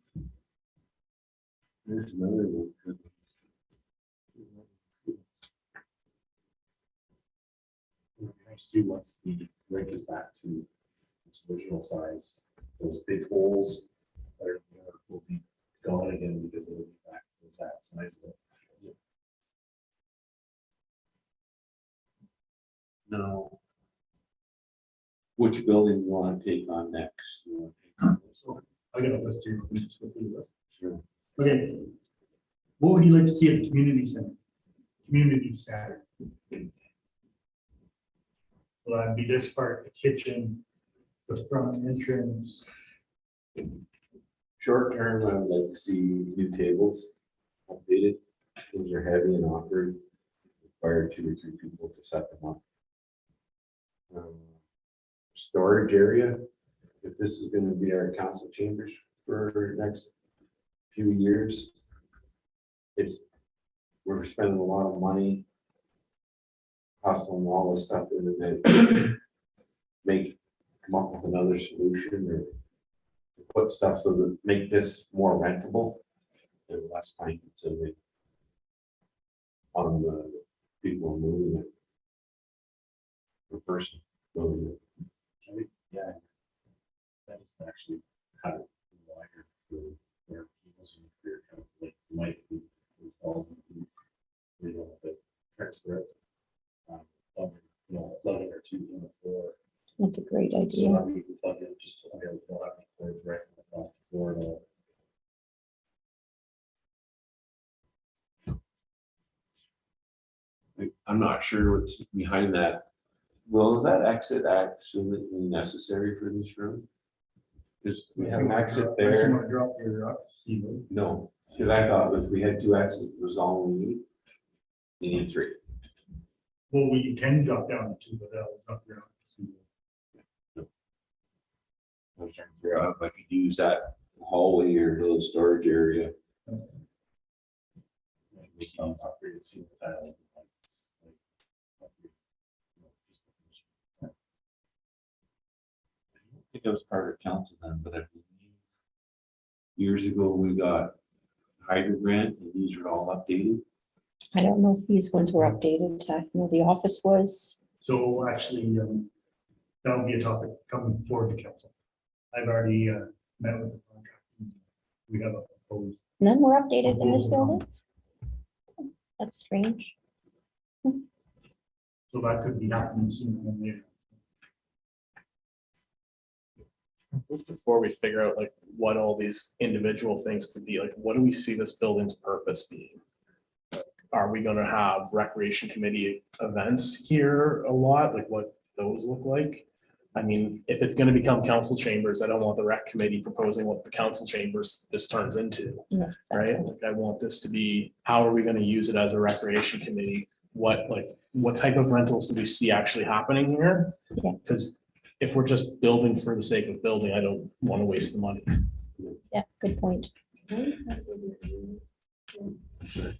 There's another one. I see once the rink is back to its original size, those big holes that are there will be gone again because it'll be back to that size of it. No. Which building you want to take on next? You wanna take on this one? I got a list here. Let me just go through the list. Sure. Okay. What would you like to see at the community center? Community center. Well, that'd be this part, the kitchen, the front entrance. Short term, I would like to see new tables updated. Those are heavy and awkward. Require 2 or 3 people to set them up. Storage area, if this is gonna be our council chambers for next few years, we're spending a lot of money hustling all this stuff in the come up with another solution or put stuff so that make this more rentable and less time consuming on the people moving it. Per person moving it. Yeah. That is actually kind of wider for where people's career comes, like might be installed. You know, the transfer it. 11 or 2 in the floor. That's a great So idea. that we can plug in just to have any cords right across the floor and all. I'm not sure what's behind that. Well, is that exit absolutely necessary for this room? Because we have an exit Unless you there. wanna drop your keyboard. No, because I thought if we had 2 exits, it was all we need. You need 3. Well, we can drop down to 2, but that'll drop your keyboard. I was trying to figure out if I could use that hallway or little storage area. We can upgrade the ceiling tiles and lights, like, upgrade, just the finish. I think I was part of council then, but I believe years ago we got hydro grant and these are all updated. I don't know if these ones were updated. I know the office was. So actually, that'll be a topic coming forward to council. I've already met with the contractor. We have a proposed. None were updated in this building? That's strange. So that could be happening sooner than later. Before we figure out like what all these individual things could be, like, what do we see this building's purpose being? Are we gonna have recreation committee events here a lot? Like what those look like? I mean, if it's gonna become council chambers, I don't want the rec committee proposing what the council chambers this turns into, Yes, right? exactly. Like I want this to be, how are we gonna use it as a recreation committee? What type of rentals do we see actually happening here? Yeah. Because if we're just building for the sake of building, I don't want to waste the money. Yeah, good point.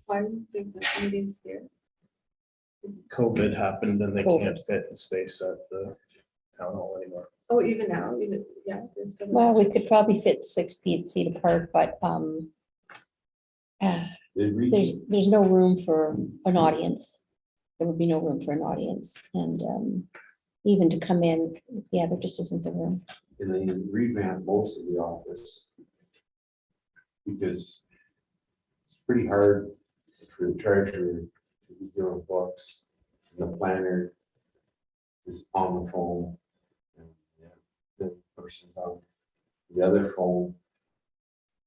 Why do you think the meetings here? COVID happened and they COVID. can't fit the space at the town hall anymore. Oh, even now, even, yeah. there's still- Well, we could probably fit 6 feet apart, but there's no room for an audience. There would be no room for an audience, and even to come in, yeah, there just isn't the room. And they revamped most of the office. Because it's pretty hard for the treasurer to be doing books, and the planner is on the phone. And the person's on the other phone.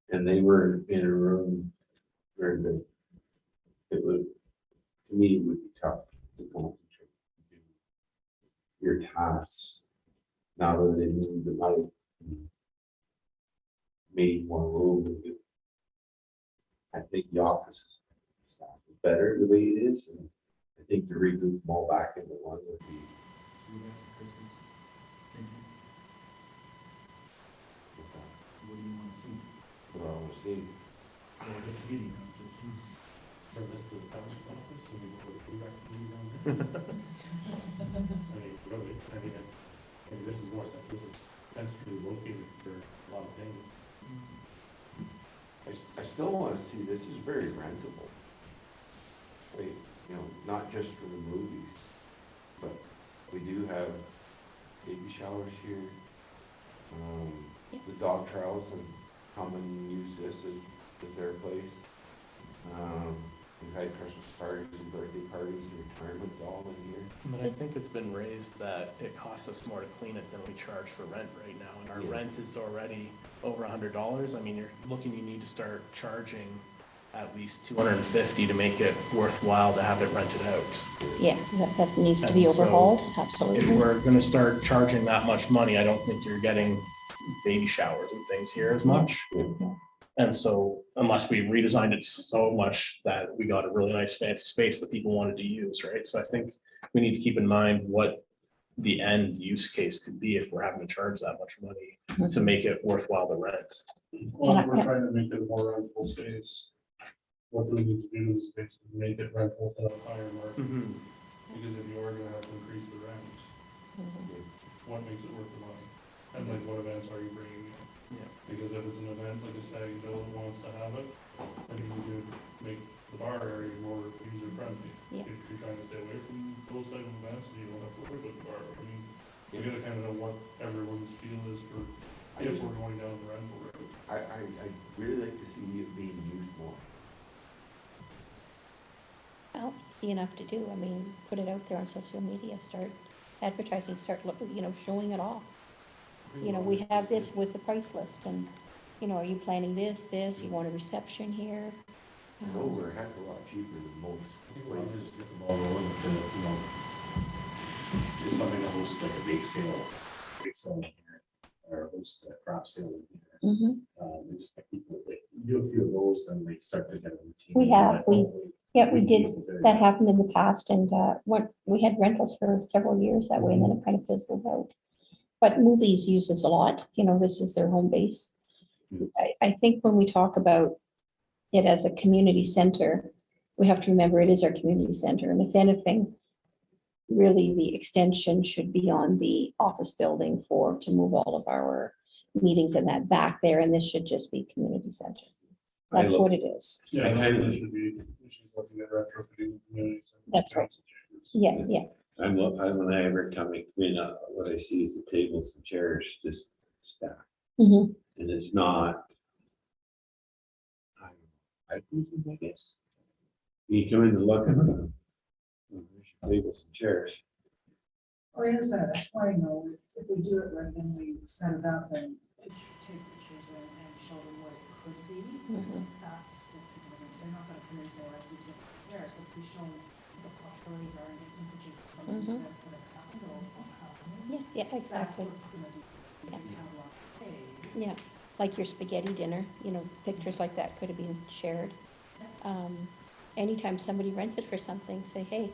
And they were in a room where it would, to me, it would be tough to concentrate. And do your tasks now that they moved them out. And made more room. I think the office is better the way it is, and think to regroup them all back into one would be, what's that? What do you want to see? What I was seeing. Or the committee members? For this to the township office, and we go to the food back committee down there. I mean, really, I mean, this is more, this is centrally located for a lot of things. I still wanna see, this is very rentable. Place, you know, not just for the movies, but we do have baby showers here. The dog trials have come and used this as their place. We've had Christmas parties and birthday parties and retirements all in here. But I think it's been raised that it costs us more to clean it than we charge for rent right now, and our Yeah. rent is already over $100. I mean, you need to start charging at least $250 to make it worthwhile to have it rented out. Yeah, that needs to be And so, overhauled, If absolutely. we're gonna start charging that much money, I don't think you're getting baby showers and things here as much. Yeah. And so unless we redesigned it so much that we got a really nice fancy space that people wanted to use, right? So I think we need to keep in mind what the end use case could be if we're having to charge that much money to make it worthwhile to rent. Well, if we're trying to make it a more rentable space. What do we need to do is basically make it rentable to a higher market, because if you are gonna have to increase the rent, what makes it worth the money? And like, what events are you bringing in? Yeah. Because if it's an event like a stag and bill that wants to have it, then you need to make the bar area more user friendly. Yeah. If you're trying to stay away from those type of events, you don't have to worry about the bar. I mean, we gotta kind of know what everyone's feel is for, if we're going down the rental road. I really like to see it being used more. Well, easy enough to do. I mean, put it out there on social media, start advertising, start, showing it off. We have this with the price list and, are you planning this, you want a reception here? I know we're a heck of a lot cheaper than most I think we're places. just get the ball rolling to, just something to host like a bake sale in here, or host a crop sale in here. Mhm. And just like people, like, do a few of those and they start to get a routine. We have, Yeah, we did. use this area. That happened in the past and, we had rentals for several years that way and then it kind of fizzled out. But movies use this a lot, this is their home base. I think when we talk about it as a community center, we have to remember it is our community center. And if anything, really the extension should be on the office building to move all of our meetings in that back there. And this should just be community center. That's what it is. Yeah, I and kind of- this should be, we should look at retrofitting communities. and That's right. council chambers. Yeah. When I ever come in, what I see is the tables and chairs just stacked. Mhm. And it's not. I guess. You come in to look at them. Tables and chairs. Or here's a, I know, if we do it right, then we set it up and take pictures and show them what it could be. Mhm. That's what people, they're not gonna come in and say, I see two chairs, but if we show them the possibilities are and get some pictures of some of the Mhm. events that have happened or won't happen. Yes, yeah, That's exactly. what's gonna do. Yeah. We have a lot to pay. Yeah, like your spaghetti dinner, pictures like that could have been shared. Anytime somebody rents it for something, say, hey,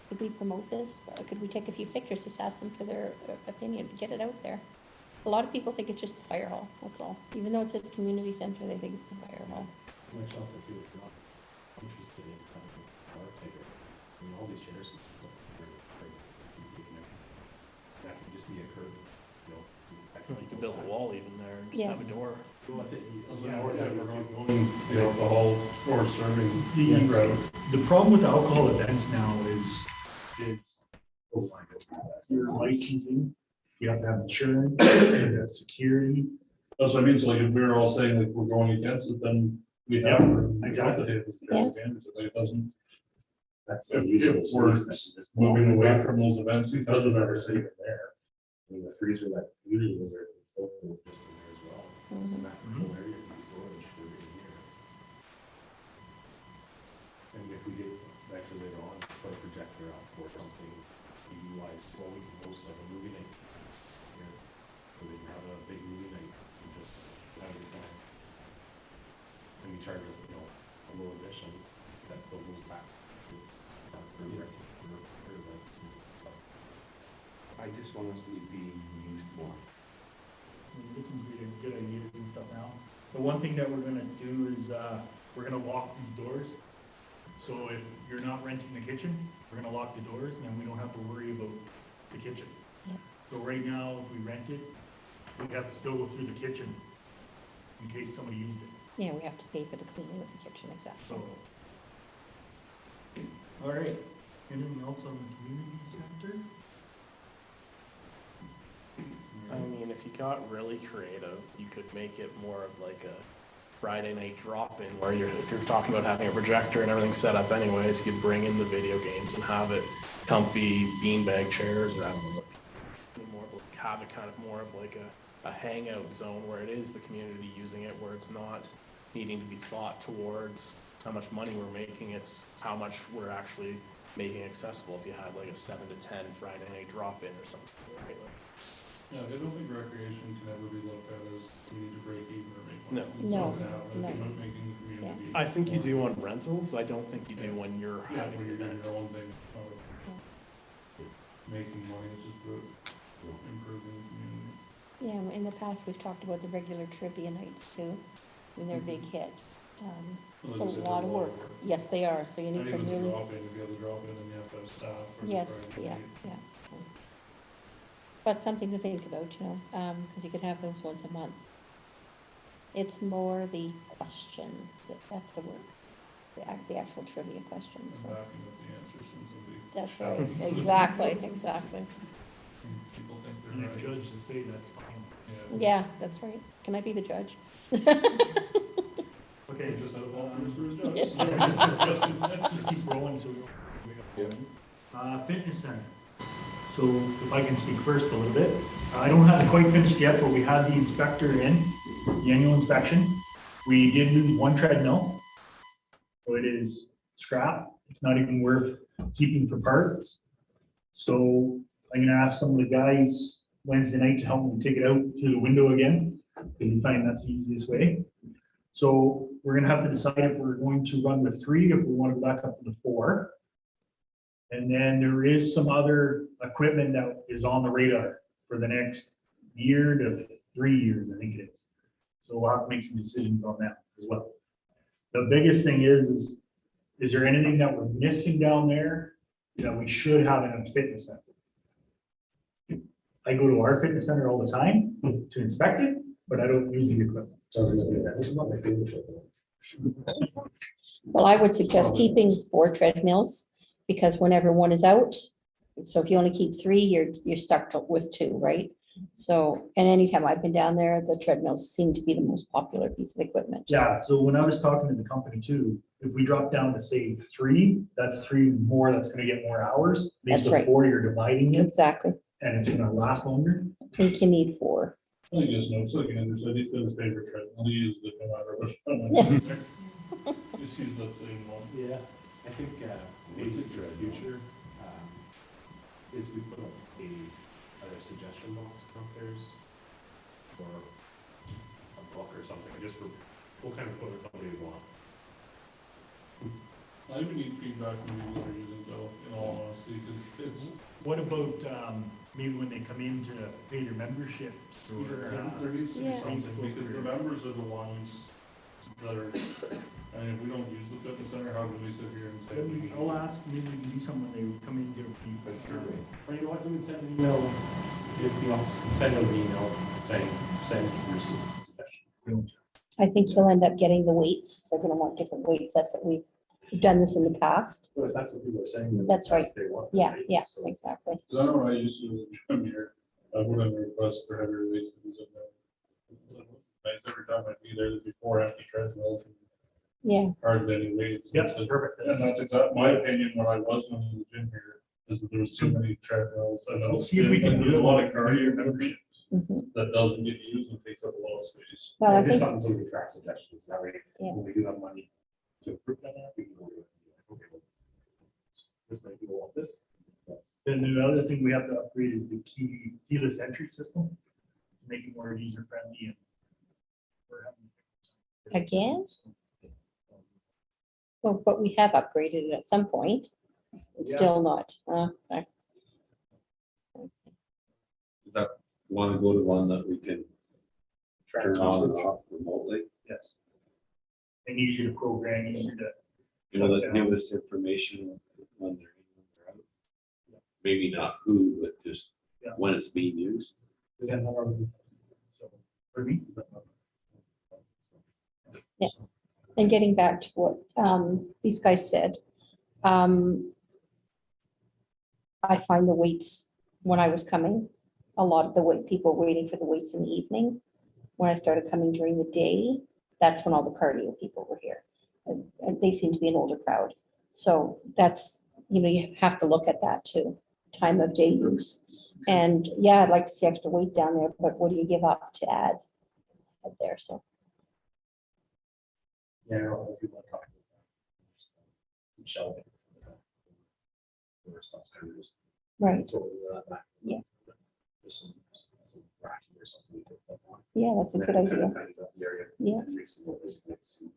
could we promote this? Or could we take a few pictures, just ask them for their opinion, get it out there. A lot of people think it's just the fire hall, that's all. Even though it says community center, they think it's the fire hall. Much else if you're not interested in having a bar figure. I mean, all these chairs. That could just be a curb, You could build a wall even there and just Yeah. have a door. Well, that's it. Yeah, we're going the alcohol or serving The- route. The problem with alcohol events now is your licensing, you have to have insurance, you have to have security. That's what I mean, so like if we were all saying like we're going against it, then we have. Exactly. Yeah. It doesn't, That's if the use of if the we're space. moving away from those events, it doesn't Freezers ever are say. sitting there. I mean, the freezer that usually was there, it's still just in there as well. Mhm. And that whole area can be storage for in here. And if we did actually later on, put a projector up or something, TV-wise, so we can host like a movie night here. So we can have a big movie night and just have it fun. And we charge, a low admission, that still goes back. It's not for the just want to see it being used more. Get some good ideas and stuff now. The one thing that we're gonna do is, we're gonna lock these doors. So if you're not renting the kitchen, we're gonna lock the doors, and then we don't have to worry about the kitchen. Yeah. So right now, if we rent it, we have to still go through the kitchen in case somebody used it, Yeah, we have to pay for the cleaning of the kitchen, exactly. so. All right, anything else on the community center? I mean, if you got really creative, you could make it more of like a Friday night drop-in where if you're talking about having a projector and everything set up anyways, you could bring in the video games and have it comfy beanbag chairs and have it kind of more of like a hangout zone where it is the community using it, where it's not needing to be thought towards how much money we're making, it's how much we're actually making accessible if you had like a 7 to 10 Friday night drop-in or something. Right? Yeah, I don't think recreation can ever be looked at as we need to break even or make No. money. It's No, not gonna happen. It's no. about making the community. I think you do on rentals, I don't think you do when you're Yeah, having when an you're doing event. your own thing, making money, it's just about improving the community. Yeah, in the past, we've talked about the regular trivia nights too, and they're a big hit. Well, It's like a I said, lot they're of work. Yes, they are, so you And need some even the really, drop-in, if you have the drop-in, then you have to have staff. for the yes, Friday yeah, night. yeah. so. But something to think about, you know, because you could have those once a month. It's more the questions, that's the word, the actual trivia questions. And so. backing up the answers from somebody. That's right, exactly, exactly. People think And they're if right. judge to say that's fine. Yeah, that's right. Can I be the judge? Okay, Just had a volunteer for his just keep rolling so we don't. Fitness center. So if I can speak first a little bit, I don't have it quite finished yet, but we had the inspector in, the annual inspection. We did lose one treadmill. So it is scrap. It's not even worth keeping for parts. So I'm gonna ask some of the guys Wednesday night to help me take it out through the window again. Because we find that's the easiest way. So we're gonna have to decide if we're going to run with 3, if we want to go back up to the 4. And then there is some other equipment that is on the radar for the next year to 3 years, I think it is. So we'll have to make some decisions on that as well. The biggest thing is there anything that we're missing down there that we should have in a fitness center? I go to our fitness center all the time to inspect it, but I don't use the equipment. Well, I would suggest keeping 4 treadmills, because whenever one is out, so if you only keep 3, you're stuck with 2, right? So, and anytime I've been down there, the treadmills seem to be the most popular piece of equipment. Yeah, so when I was talking to the company too, if we drop down to say 3, that's 3 more, that's gonna get more hours. That's Based on right. 4, you're dividing it, Exactly. and it's gonna last longer. I think you need 4. I guess no, it's like Andrew said, he said his favorite treadmill, he used it no matter what. Just use that same one. Yeah, I think, maybe for the future, is we put up a suggestion box downstairs or a book or something, just for what kind of equipment somebody would want. I even need feedback from people who are using Go, in all honesty, because it's, What about, maybe when they come in to pay their membership? Or, there needs to be Yeah. something, because the members are the ones that are, I mean, if we don't use the fitness center, how can we sit here and say? we need I'll it? ask, maybe we can do something when they come in, get a fee. Or you know what, we can send an email, if the office can send them an email saying, send receive suggestion. I think you'll end up getting the weights. They're gonna want different weights. That's what we've done this in the past. But if that's what people are saying, then That's right. they want. Yeah, right? yeah, So- exactly. Cause I know when I used to come here, I would have a request for heavy release. Nice, every time I'd be there, there'd be 4 empty treadmills and Yeah, hardly any weights. Yeah, And perfect. that's exactly my opinion when I was in the gym here, is that there was too many treadmills. I know We'll see if we can there's do a it lot with of your cardio memberships. mhm. that doesn't get used and takes up a lot of space. Well, I Just think, something so we can track suggestions, that way, Yeah. when we do have money to improve on that, we can go to it. Okay, well, this many people want this. That's- Then the other thing we have to upgrade is the keyless entry system, make it more user friendly and. we're having- Again? well, but we have upgraded it at some point. It's Yeah. still not, Want to go to one that we can Track turn on and usage. off remotely? Yes. And easier to program, easier to. You know, shut that down. give us information when they're in, when they're out. Maybe not who, but just Yeah. when it's being used. Is that not our? So, for me. is that not- Yeah. And getting back to what these guys said, I find the waits when I was coming, a lot of the people waiting for the waits in the evening. When I started coming during the day, that's when all the cardio people were here. And they seem to be an older crowd. So that's, you have to look at that too, time of day use. And yeah, I'd like to see extra weight down there, but what do you give up to add there? So. Yeah, I don't know if you want to talk about that. Shelving. Or stuff, so just- Right. throw that back. Yeah. Just some racking or something we put stuff on. Yeah, that's a And good then it kind idea. of tightens up the area. Yeah. And makes it more visible to see.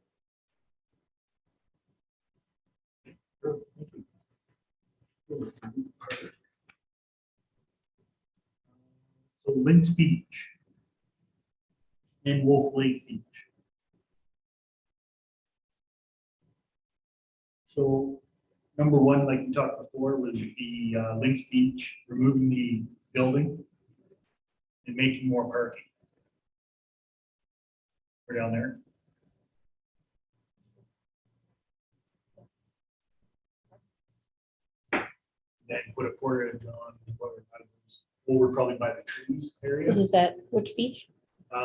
So Lynx Beach. And Wolf Lake Beach. So, number one, like we talked before, was the Lynx Beach, removing the building and making more parking. We're down there. Then put a portage on, over probably by the trees area, This is at which beach?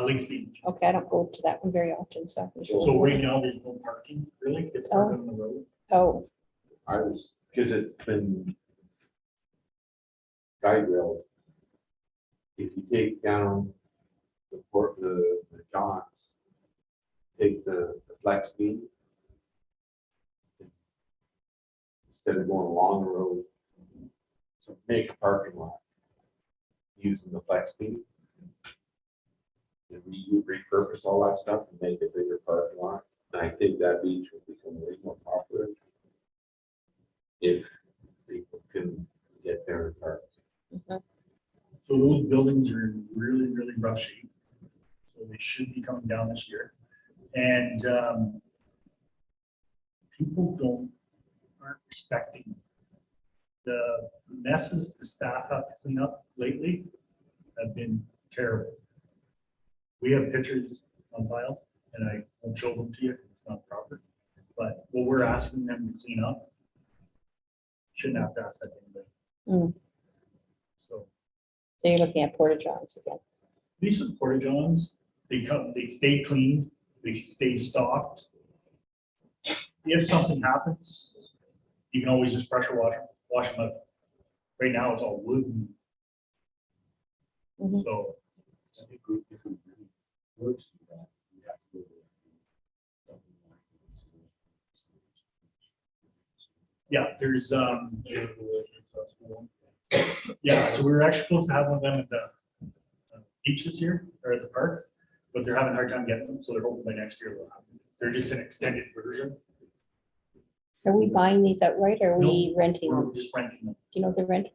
Lynx Beach. Okay, I don't go to that one very often, so. So right now, there's no parking, really, it's parked on the road. Oh, I was, because it's been guide rail. If you take down the Johns, take the flex beam, instead of going along the road, so make a parking lot using the flex beam. And you repurpose all that stuff and make a bigger parking lot. And I think that beach will become way more popular if people can get there and park. So those buildings are in really, really rough shape. So they should be coming down this year. And people aren't respecting the messes the staff have to clean up lately have been terrible. We have pictures on file and I won't show them to you, 'cause it's not proper. But what we're asking them to clean up, shouldn't have to ask that to anybody. Mm. So so you're looking at porta johns again. these are porta johns, they stay clean, they stay stocked. If something happens, you can always just pressure wash them up. Right now, it's all wood. Mhm. So, I think if we really were to do that, we have to go to. yeah, there's, yeah, so we were actually supposed to have one of them at the beaches here, or at the park, but they're having a hard time getting them, so they're hoping by next year they'll have them. They're just an extended version. Are we buying these outright or are we renting them? We're just renting them. Do you know the rent?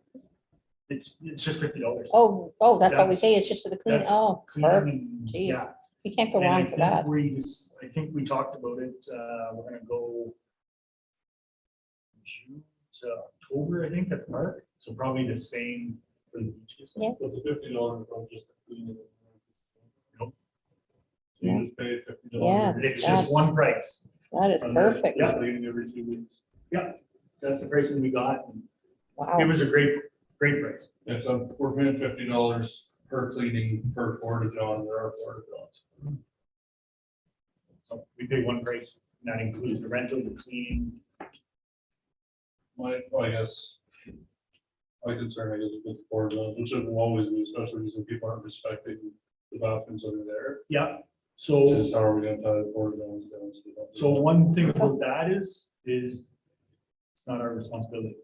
It's just $50. Oh, that's all we pay. That's- It's just for the clean. That's Oh, cleaning perfect. and- Jeez. Yeah. You can't go And I wrong for think that. I think we talked about it, we're gonna go June to October, I think, at the park, so probably the same for the beaches. Yeah. So it's a $50 from just to clean it. Nope. So you just pay $50. Yeah. every It's day. just one price. That is And then perfect. just cleaning every 2 weeks. Yeah, that's the pricing we got. and It Wow. was a great price. Yeah, so we're paying $50 per cleaning per porta john, there are porta johns. So we pay one price, and that includes the rental, the cleaning. I guess, my concern, I guess, with the porta johns, which it will always be, especially because people aren't respecting the bathrooms that are there. Yeah, so. Just how are we gonna tie the porta johns down? they don't- So one thing about that is it's not our responsibility.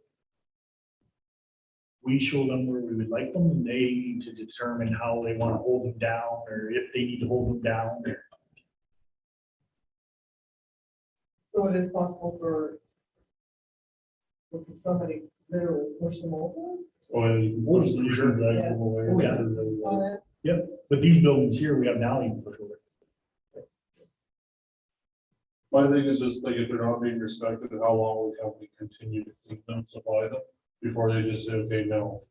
We show them where we would like them, and they need to determine how they want to hold them down, or if they need to hold them down. So it is possible for somebody literally push them over Oh, and you can Oh, push the sure. drag Yeah. them away. Oh, yeah. But these buildings here, we have now you can push over. My thing is just like, if they're not being respected, how long will the company continue to keep them, supply them, before they just say, okay, no.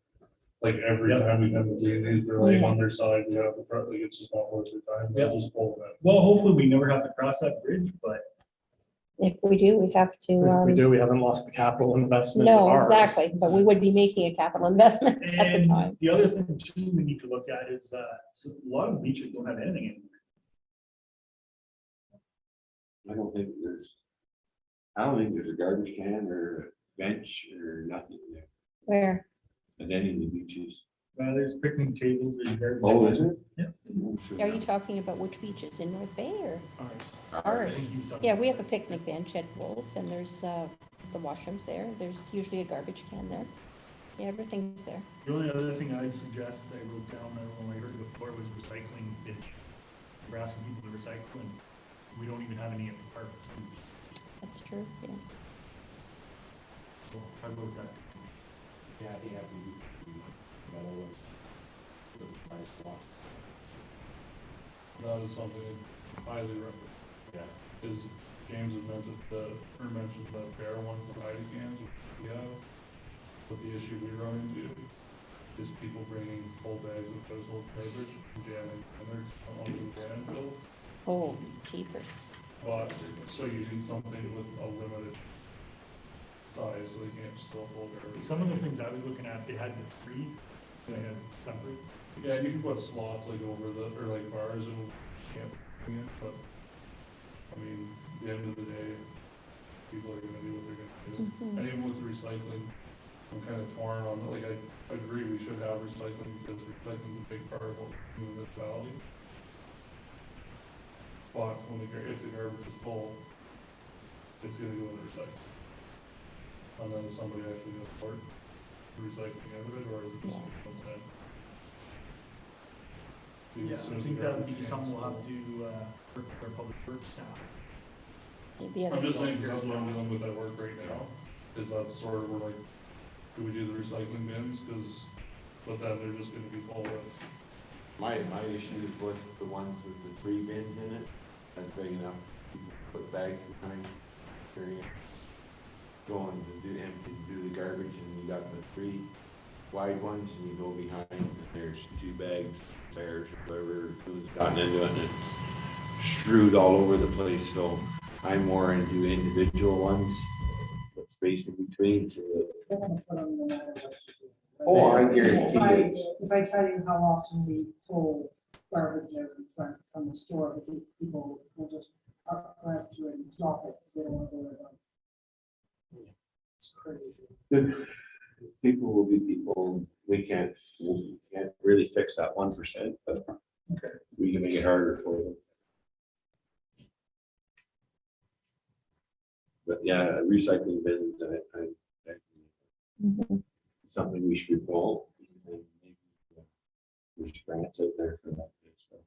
Like every Yep. time we come to clean these, they're like Yeah. on their side, we have to, like, it's just not worth their time, they'll Yep. just pull them out. Well, hopefully we never have to cross that bridge, but If we do, we have to, If we do, we haven't lost the capital investment. of no, ours. exactly, but we would be making a capital investment at the and time. the other thing too, we need to look at is, so a lot of beaches don't have anything in. I don't think there's a garbage can or a bench or nothing there Where, at any of the beaches. There's picnic tables, there's garbage. Oh, is it? Yeah. are you talking about which beaches, in North Bay or? Ours. I Ours? think he was talking Yeah, about- we have a picnic bench at Wolf, and there's the washrooms there, there's usually a garbage can there. Yeah, everything's there. The only other thing I'd suggest that I wrote down when I heard it before was recycling bin. We're asking people to recycle and we don't even have any at the park. That's true, yeah. So I wrote that. Yeah, they have to be, metal with the price slots. That is something highly recommend. Yeah. Is James had mentioned the bare ones, the hiding cans, we have. But the issue we run into is people bringing full bags of household garbage and jamming in there onto the landfill. Oh, keepers. But, so you need something with a limited size, so they can't just fill full garbage. Some of the things I was looking at, they had the free, they had separate. Yeah, you can put slots like over the, or like bars and can't bring it, but, I mean, at the end of the day, people are gonna do what they're gonna do. Mhm. And even with recycling, I'm kind of torn on, like, I agree we should have recycling, because recycling is a big part of what we do in this valley. But when if the garbage is full, it's gonna go in the recycling. And then is somebody actually gonna support the recycling of it, or is it just Yeah. something? Yeah, I think that would be something we'll have to, work with our public works staff. The I'm other, just saying, because that's what I'm dealing with at work right now, is that sort of, we're like, do we do the recycling bins, but then they're just gonna be full of. My issue is with the ones with the 3 bins in it, that's big enough, you can put bags behind, carry it. Going to do the garbage, and you got the 3 wide ones, and you go behind, and there's 2 bags, spares, whatever, who's gotten into it, and it's strewed all over the place, so I'm more into individual ones, with space in between, so that. They're gonna put them no matter what you do. Oh, I guarantee If I tell you how often we pull garbage out in front from the store, because people will just drive through and drop it because they don't want to go there. It's crazy. People will be people, we can't really fix that 1%, but we can make it harder for them. But yeah, recycling bins, Mhm. something we should involve. And maybe, there's grants out there for that. So.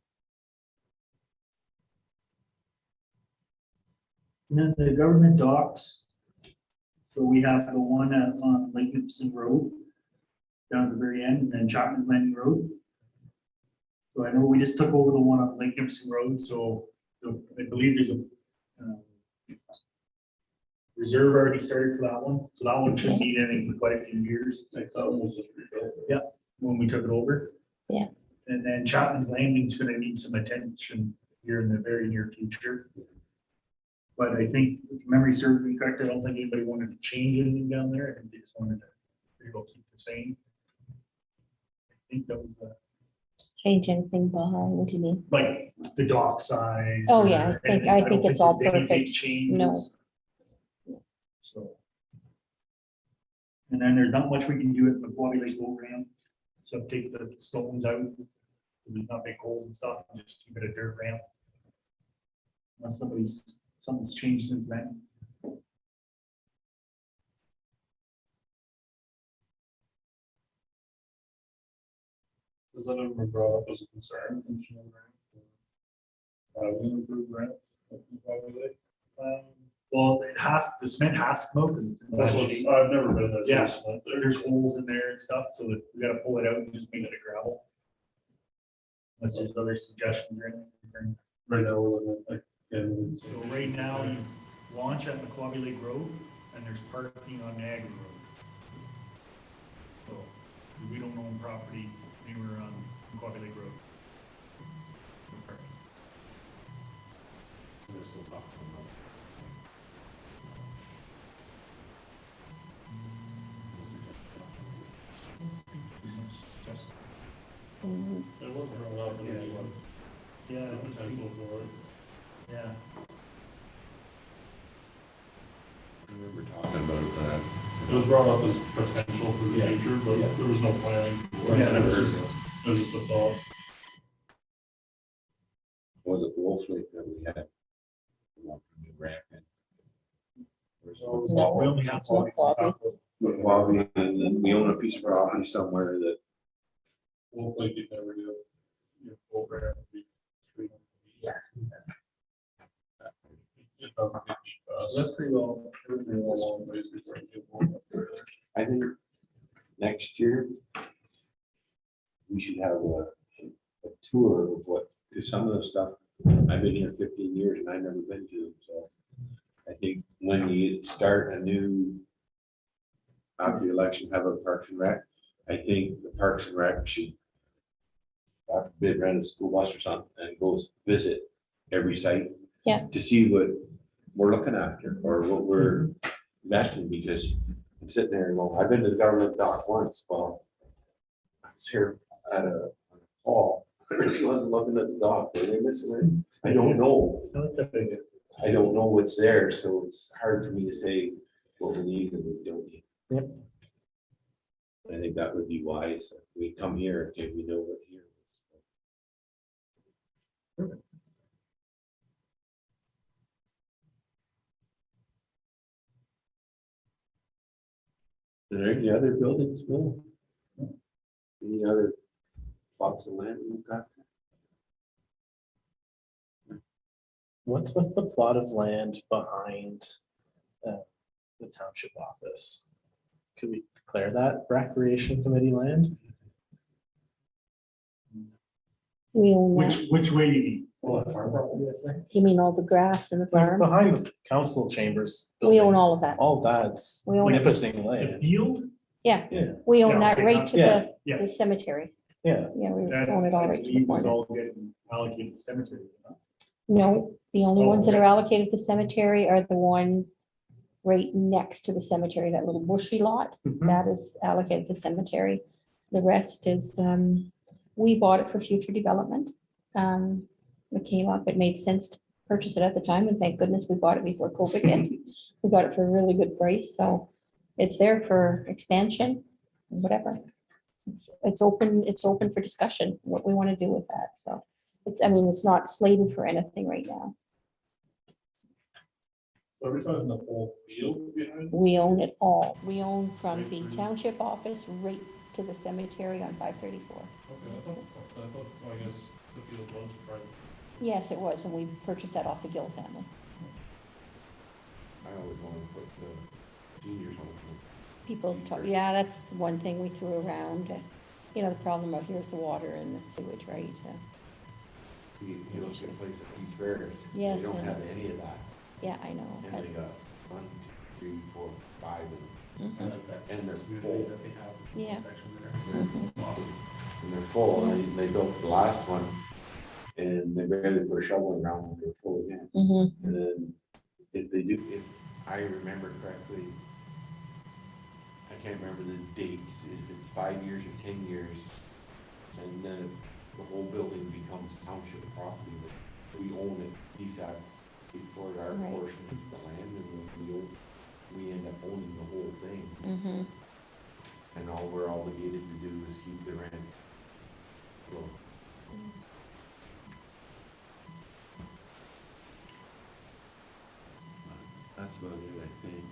And then the government docks. So we have the one on Lake Nipissing Road, down at the very end, and then Chapman's Landing Road. So I know we just took over the one on Lake Nipissing Road, so I believe there's a reserve already started for that one, so that one shouldn't need anything for quite a few years. Like, that was just refilled. When we took it over. Yeah. And then Chapman's Landing's gonna need some attention here in the very near future. But I think, if memory serves me correct, I don't think anybody wanted to change anything down there, I think they just wanted to pretty well keep the same. I think that was the, Change anything behind, what do you mean? like, the dock size. Oh, or yeah, I think anything. it's don't all there's any big perfect. changes. No. So. And then there's not much we can do at the Quabby Lake boat ramp, so take the stones out. There's not big holes and stuff, and just keep it a dirt ramp. Unless something's changed since then. Does that ever brought up as a concern? We improved rent, probably. Well, the cement has to come out because it's in bad That's what's, shape. I've never been there. Yeah. so There's holes in there and stuff, so that we gotta pull it out and just make it a gravel. Unless there's other suggestions or anything. Right now, we're looking at, like, and So right now, you launch at McQuabbie Lake Road, and there's parking on Niagara Road. So, we don't own property anywhere on McQuabbie Lake Road. No parking. They're still talking about. Pretty much just- Mhm. it was brought up, and Yeah, it it was was. Yeah, the potential for it. yeah. I remember talking about that. It was brought up as potential for the Yeah. future, but Yeah. there was no planning. Yeah, It was there was- just- it was just a thought. Was it Wolf Lake that we had? One from New Brampton. No, We only have it's not Quabbie. Well, we own a piece of property somewhere that, Wolf Lake, you never do. You go there, you treat them. It doesn't get deep fast. That's pretty well. Everything a long ways before you get going up there. I think next year, we should have a tour of what, because some of the stuff, I've been here 15 years and I've never been to, so I think when you start a new, after the election, have a Parks and Rec, I think the Parks and Rec should after bid rent a school bus or something and goes visit every site. Yeah. To see what we're looking after or what we're investing, because I'm sitting there and going, I've been to the government dock once, well, I was here at a call, I really wasn't looking at the dock, were they missing it? I don't know. I don't know what's there, so it's hard for me to say what we need and what we don't need. Yep. I think that would be wise. We come here, okay, we know what here is. Are there any other buildings, Bill? Any other plots of land we've got? What's with the plot of land behind the township office? Could we declare that recreation committee land? We own that. Which way do you mean? Well, that farm property, I think. You mean all the grass in the farm? Behind the council chambers. We own building. all of that. All that's We own it. Nipissing The land. field? Yeah, Yeah, we own Yeah, that okay, right to yeah. the Yes. cemetery. yeah. Yeah, we That, own it all I right to the believe, was corner. all getting allocated to cemetery. huh? No, the only Oh, ones that okay. are allocated to cemetery are the one right next to the cemetery, that little bushy lot. Mhm. That is allocated to cemetery. The rest is, we bought it for future development. It came up, it made sense to purchase it at the time, and thank goodness we bought it before COVID hit. We got it for a really good price, so it's there for expansion, whatever. It's open for discussion, what we want to do with that, so. It's, I mean, it's not slated for anything right now. Every time the whole field behind. We own it all. We own from the township office right to the cemetery on 534. Okay, I thought, well, I guess the field was private. Yes, it was, and we purchased that off the Gill family. I always want to put the seniors home. People talk, yeah, that's the one thing we threw around. You know, the problem out here is the water and the sewage, right? You look at a place like East Ferris. Yes, They don't I have know. any of that. Yeah, I know. And they got 1, 2, 3, 4, 5 of them. Mhm. I like that. And they're Usually full. that they have Yeah. one section there. Mhm. Awesome. And they're full. And they built the last one and they barely put a shovel in the ground when they're full again. Mhm. And then if they do, if I remember correctly, I can't remember the dates, if it's 5 years or 10 years, and then the whole building becomes township property, but we own it, piece for our Right. portion of the land, and we end up owning the whole thing. Mhm. And all we're obligated to do is keep the rent low. That's about it, I think.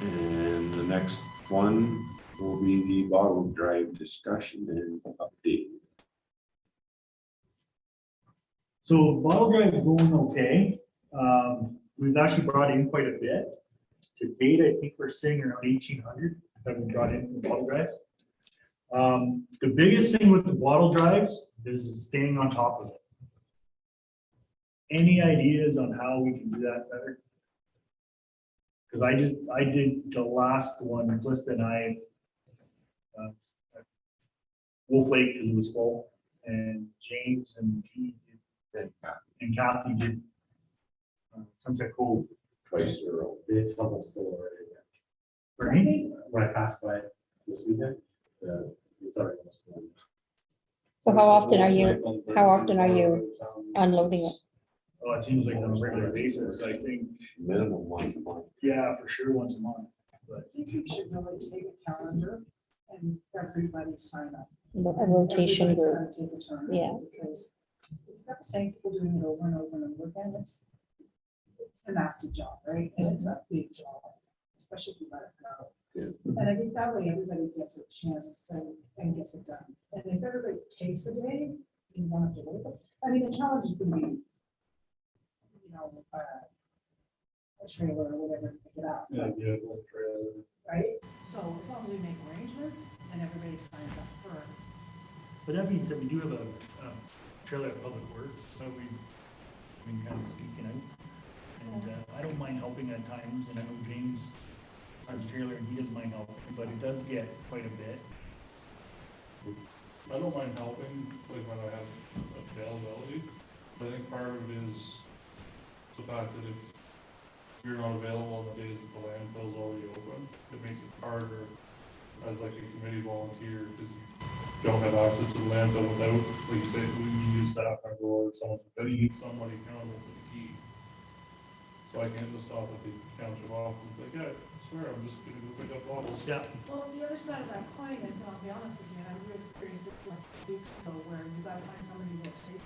And the next one will be the bottle drive discussion and update. So bottle drive is going okay. We've actually brought in quite a bit. To date, I think we're sitting around 1,800 that we brought in from the bottle drives. The biggest thing with the bottle drives is staying on top of it. Any ideas on how we can do that better? Because I did the last one, Blista and I, Wolf Lake because it was full, and James and he did, and Kathy did Sunset Cove. Twice in a row. It's almost full already. Right? When I passed by this weekend, it's already almost full. So how often are you unloading it? Well, it seems like on a regular basis, I think, Minimum once a month. yeah, for sure, once a month. I think you should really take a calendar and everybody sign up. A rotation Everybody's group, gotta take a turn. yeah. Because if you've got the same people doing it over and over and over again, it's a nasty job, right? And it's a big job, especially if you let it go. Yeah. And I think that way everybody gets a chance to say, and gets it done. And if everybody takes a day, you want to do it. I mean, the challenge is gonna be, you know, a trailer or whatever to pick it up. Yeah, little trailer. Right? So as long as we make arrangements and everybody signs up for. But that being said, we do have a trailer at Public Works, so we kind of sneaking out. And I don't mind helping at times, and I know James has a trailer and he doesn't mind helping, but it does get quite a bit. I don't mind helping, like when I have availability, but I think part of it is the fact that if you're not available on the days that the landfill's already open, it makes it harder as like a committee volunteer, because you don't have access to the landfill without, like you say, you use staff member or someone, but you need somebody accountable for the key. So I can't just stop at the township office and be like, yeah, I swear, I'm just gonna go pick up bottles. Yeah. Well, the other side of that coin is, and I'll be honest with you, and I've experienced it like weeks ago, where you gotta find somebody who will take.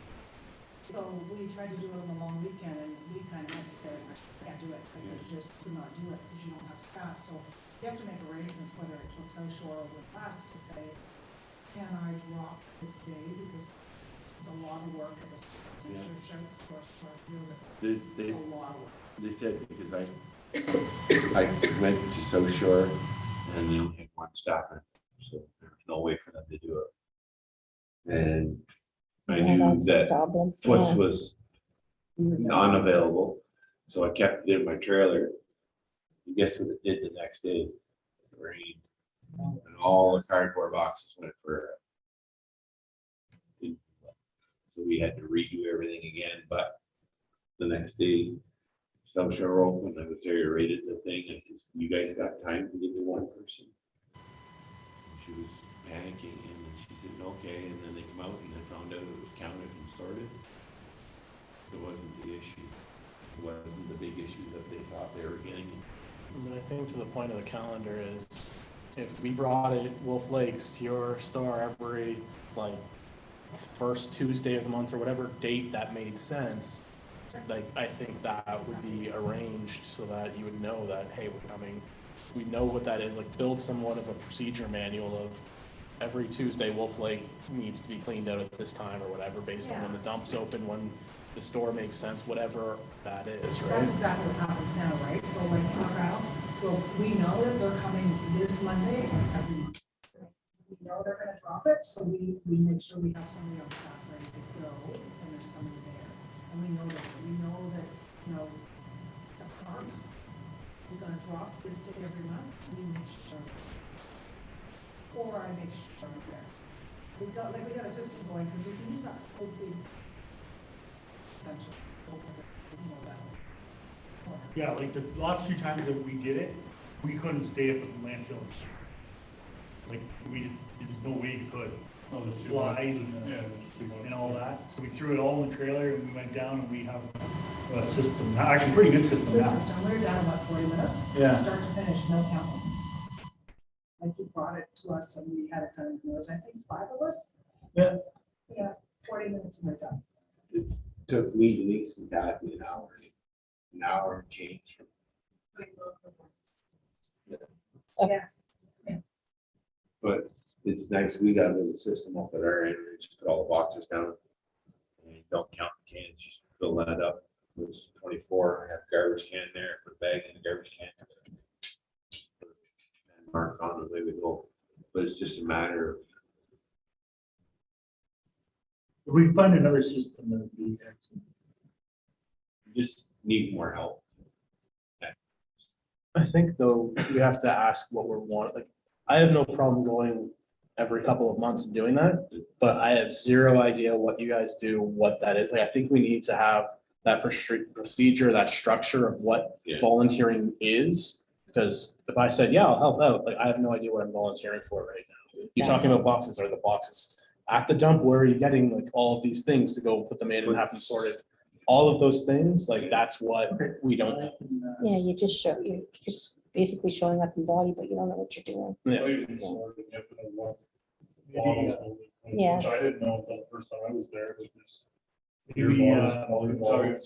So we tried to do it on the long weekend, and we kind of had to say, I can't do it, I just could not do it, because you don't have staff, so you have to make arrangements, whether it was South Shore or with us, to say, can I drop this day, because it's a lot of work, and it's, Yeah. source feels it, They, it's a lot of work. they said, because I went to South Shore and they only had one staffer, so there was no way for them to do it. And I Yeah, knew that's the that problem. Foots Yeah. was unavailable, so I kept it in my trailer. And guess what it did the next day? It rained, and all the cardboard boxes went for. So we had to redo everything again, but the next day, South Shore opened, I was there, rated the thing, and just, you guys got time to give me one person? And she was panicking, and then she said, okay, and then they come out and they found out it was counted and sorted. It wasn't the issue, it wasn't the big issue that they thought they were getting. And I think to the point of the calendar is, if we brought it Wolf Lakes to your store every, like, first Tuesday of the month or whatever date that made sense, like, I think that would be arranged so that you would know that, hey, we're coming. We know what that is, like, build somewhat of a procedure manual of every Tuesday, Wolf Lake needs to be cleaned out at this time or whatever, based on when the Yes. dump's open, when the store makes sense, whatever that is, That's right? exactly what happens now, right? So like, well, we know that they're coming this Monday and every month. We know they're gonna drop it, so we make sure we have somebody on staff ready to go, and there's somebody there. And we know that, you know, the park is gonna drop this day every month, we make sure. Or I make sure I'm there. We got a system going, because we can use that whole big central, you know, that. Yeah, like the last few times that we did it, we couldn't stay up with the landfills. Like, there's no way you could. Oh, there's too Flies much. and, Yeah, there's too much. and all that. So we threw it all in the trailer and we went down and we have a system, actually pretty good system This now. is done, we're down about 40 minutes. Yeah. Start to finish, no counting. Like you brought it to us and we had it done, there was, I think, 5 of us. Yeah. Yeah, 40 minutes and we're done. Took me, Denise, and Kathy an hour and change. Yeah, But it's nice, we got a little system up at our end, we just put all the boxes down. And you don't count the cans, just fill that up, was 24, I have garbage can there, put a bag in the garbage can. And mark on the way we go, but it's just a matter of, If we find another system, that would be excellent. you just need more help. I think though, we have to ask what we're wanting, like, I have no problem going every couple of months and doing that, but I have zero idea what you guys do, what that is. Like, I think we need to have that procedure, that structure of what Yeah. volunteering is. Because if I said, yeah, I'll help out, like, I have no idea what I'm volunteering for right now. You're talking about boxes, are the boxes at the dump? Where are you getting like all of these things to go put them in and have them sorted? All of those things, like, that's what we don't know. Yeah, you're just basically showing up in body, but you don't know what you're doing. Yes. Which I didn't know until the first time I was there, it was. Maybe, Volleyball.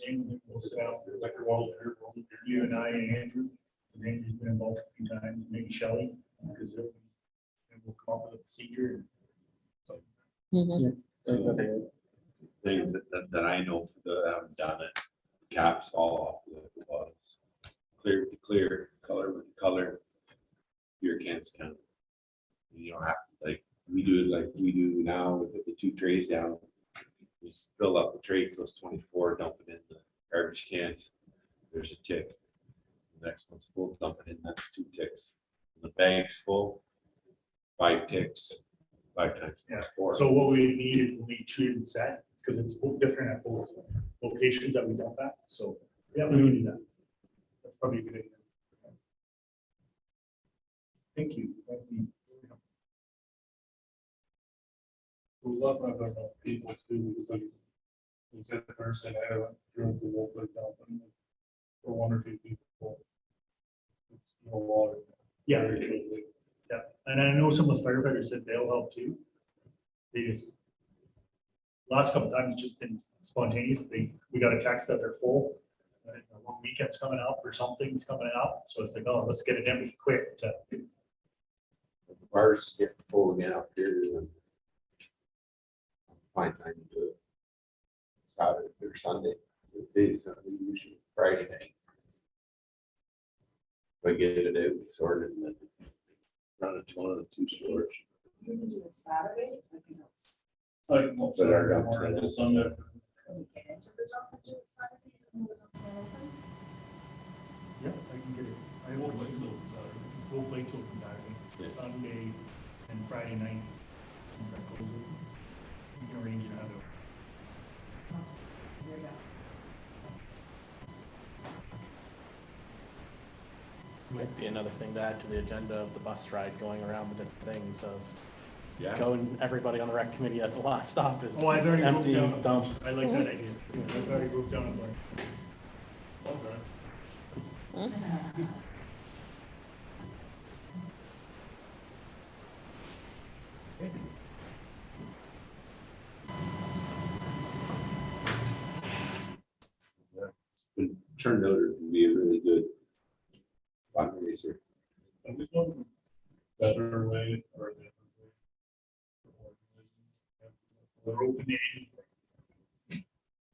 You and I and Andrew, and Andrew's been involved a few times, maybe Shelley, because we'll come up with a procedure. Mhm. So, things that I know that I haven't done it, caps all off the bottles. Clear with the clear, color with the color. Beer cans count. You don't have to, like, we do it like we do now, we put the 2 trays down. We just fill up the tray, so it's 24, dump it in the garbage cans. There's a tick. The next one's full, dump it in, that's 2 ticks. The bag's full, 5 ticks, 5 times Yeah. 4. So what we need is we need treated set, because it's both different at both locations that we dump at, so, yeah, we do that. That's probably a good idea. Thank you. We love not enough people too, because like, we said Thursday night, I went through the Wolf Lake Mountain for 1 or 2 people. It's a lot. Yeah, yeah, and I know some of the firefighters said they'll help too. They just, last couple times, it's just been spontaneous. We got a text that they're full. One weekend's coming up or something's coming up, so it's like, oh, let's get it empty quick to. The bars get full again up here and find time to do it. Saturday or Sunday, days, usually Friday night. If I get it out, sorted, and then run it to one of the 2 stores. You can do it Saturday, I think it's. Like, most But of our them dumps are are this Sunday. Can we get into the dump and do it Saturday? Isn't the dump not open? Yeah, I can get it. I will flakes open Saturday. Both flakes open Saturday, Yeah. Sunday and Friday night. Once that goes open, you can arrange to have it. There you go. Might be another thing to add to the agenda of the bus ride, going around the different things of Yeah. going, everybody on the rec committee at the last stop is Oh, I've already wrote empty down. dump. I like that idea. I've already wrote down a bunch. Okay. Been turned out to be a really good fundraiser. And there's no better way or a different way. We're opening.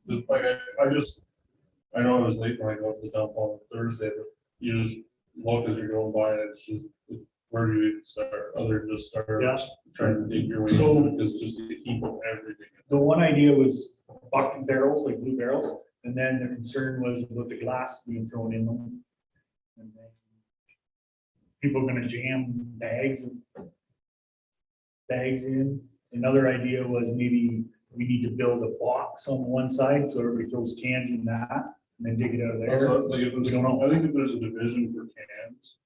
Just like I know it was late when I got to the dump on Thursday, but you just look as you're going by and it's just, where do you even start, other than just start Yeah. trying to dig your way So- through it, because it's just a heap of everything. The one idea was bucket barrels, like blue barrels, and then the concern was about the glass being thrown in them. And then people are gonna jam bags in. Another idea was maybe we need to build a box on one side, so everybody throws cans in that, and then dig it out of there. Also, like if We there's, don't know. I think if there's a division for cans.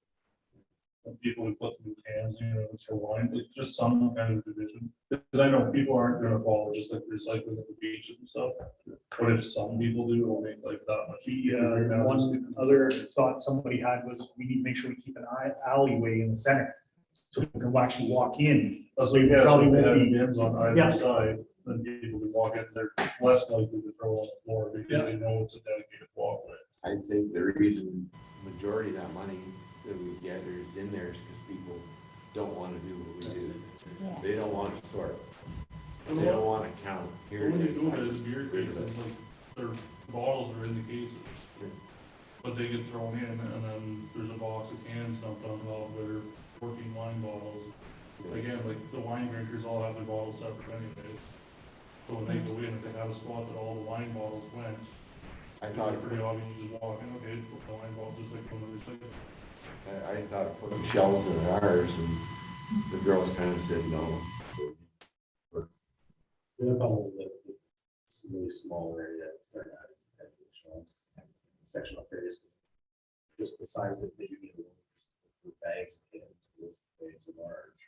And people who put them in cans, you know, it's for wine, like just some kind of division, because I know people aren't gonna follow just like recycling at the beaches and stuff. But if some people do, it'll make life that much easier. Right now, just- One other thought somebody had was we need to make sure we keep an alleyway in the center, so people can actually walk in. That's So what, you yeah, so probably we won't have be- bins on Yeah. either side, then people can walk in, they're less likely to throw on the floor because they know it's a dedicated walkway. I think the reason majority of that money that we get is in there is because people don't want to do what we do. Yeah. They don't want to sort. They don't want to count. Here When it you is. do I it, just it's weird, agree because with it's it. like, they're bottles are in the cases. But they get thrown in, and then there's a box of cans dumped on top of it, or 14 wine bottles. Again, like, the wine drinkers all have their bottles separate anyways. So when they go in, if they have a spot that all the wine bottles went, I thought, pretty obvious, you just walk in, okay, put the wine bottle, just like from the recycle. I thought putting shelves in ours, and the girls kind of said no. The other problem is that it's a really small area, it's like shelves, section of areas. Just the size that they need for bags and cans, those bags are large.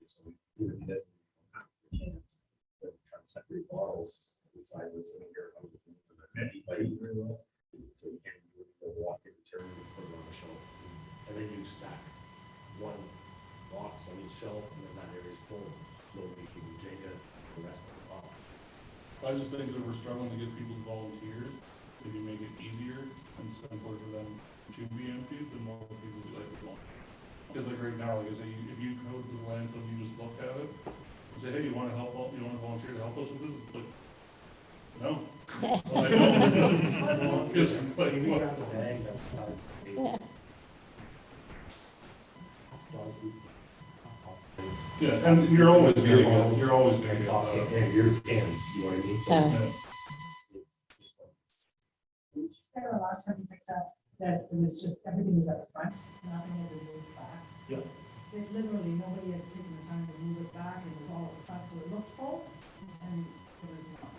So we really doesn't have the cans, but trying to separate bottles, the size of the cylinder, anybody very well. So you can walk in, turn, and put it on the shelf. And then you stack one box on each shelf, and then that area is full. Slowly, you can Jenga the rest of the top. I just think that we're struggling to get people to volunteer. If you make it easier and simpler for them to be emptied, the more people would like to volunteer. Because like right now, like I say, if you go to the landfill, you just look at it, and say, hey, you wanna help, you wanna volunteer to help us with this? It's like, no. Well, I don't. Just like, We what? have the bag that's size. Yeah. Yeah, and you're always gonna get, you're always gonna get that. And your cans, you know what I mean? So it's- The last time we picked up, that it was just, everything was at the front, nothing had been moved back. Yeah. It literally, nobody had taken the time to move it back, it was all at the front, so it looked full, and it was not.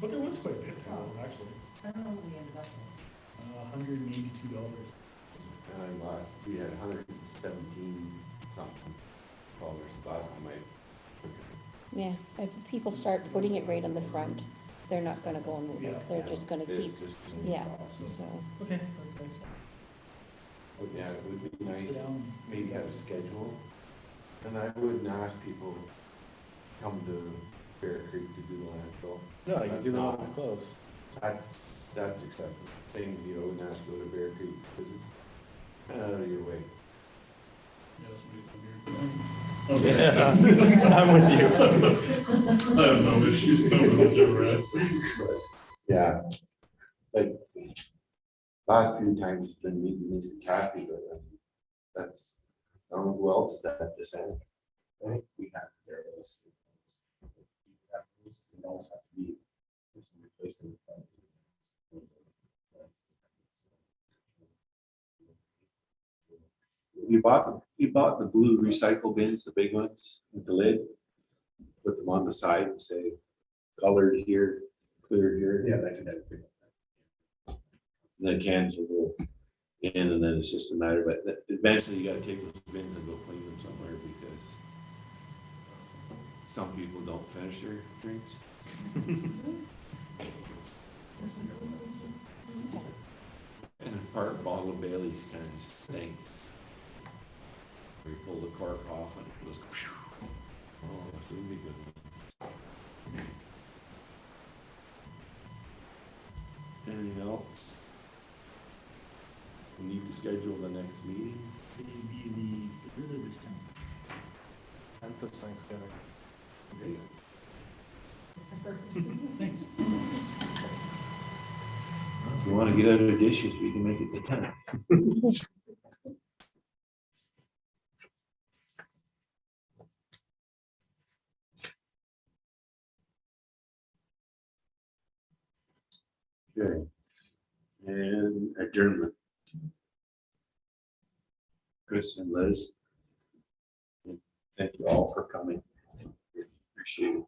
But there was quite a bit, actually, I don't know what we ended up with. $182. And I bought, we had 117 something dollars last time I took it. Yeah, if people start putting it right on the front, they're not gonna go and move it, they're just gonna keep, It's just. yeah, so. Okay, that's nice. But yeah, it would be nice, Sit down. maybe have a schedule. And I wouldn't ask people to come to Bear Creek to do the landfill. No, you That's do the one not- that's close. That's excessive. Same with you, I wouldn't ask you to go to Bear Creek because it's kind of out of your way. Yes, we come here. Yeah, I'm with you. I have no issues coming with the rest. Yeah. Like, last few times it's been me, Denise and Kathy, but that's, I don't know who else is at this end. I think we have there those. It always have to be replaced in the front. We bought the blue recycle bins, the big ones with the lid. Put them on the side and say colored here, clear here. Yeah, that could have been. And the cans will go in and then it's just a matter, but eventually you gotta take those bins and go clean them somewhere because some people don't finish their drinks. And a part bottle of Bailey's kind of stinks. We pull the cork off and it goes, whew. Oh, it's gonna be good. Anything else? We need to schedule the next meeting. It would be the 10th is Thanksgiving. Okay. Thanks. If you wanna get out of the dishes, we can make it the 10th. Okay. And adjournment. Chris and Liz. Thank you all for coming. Appreciate it.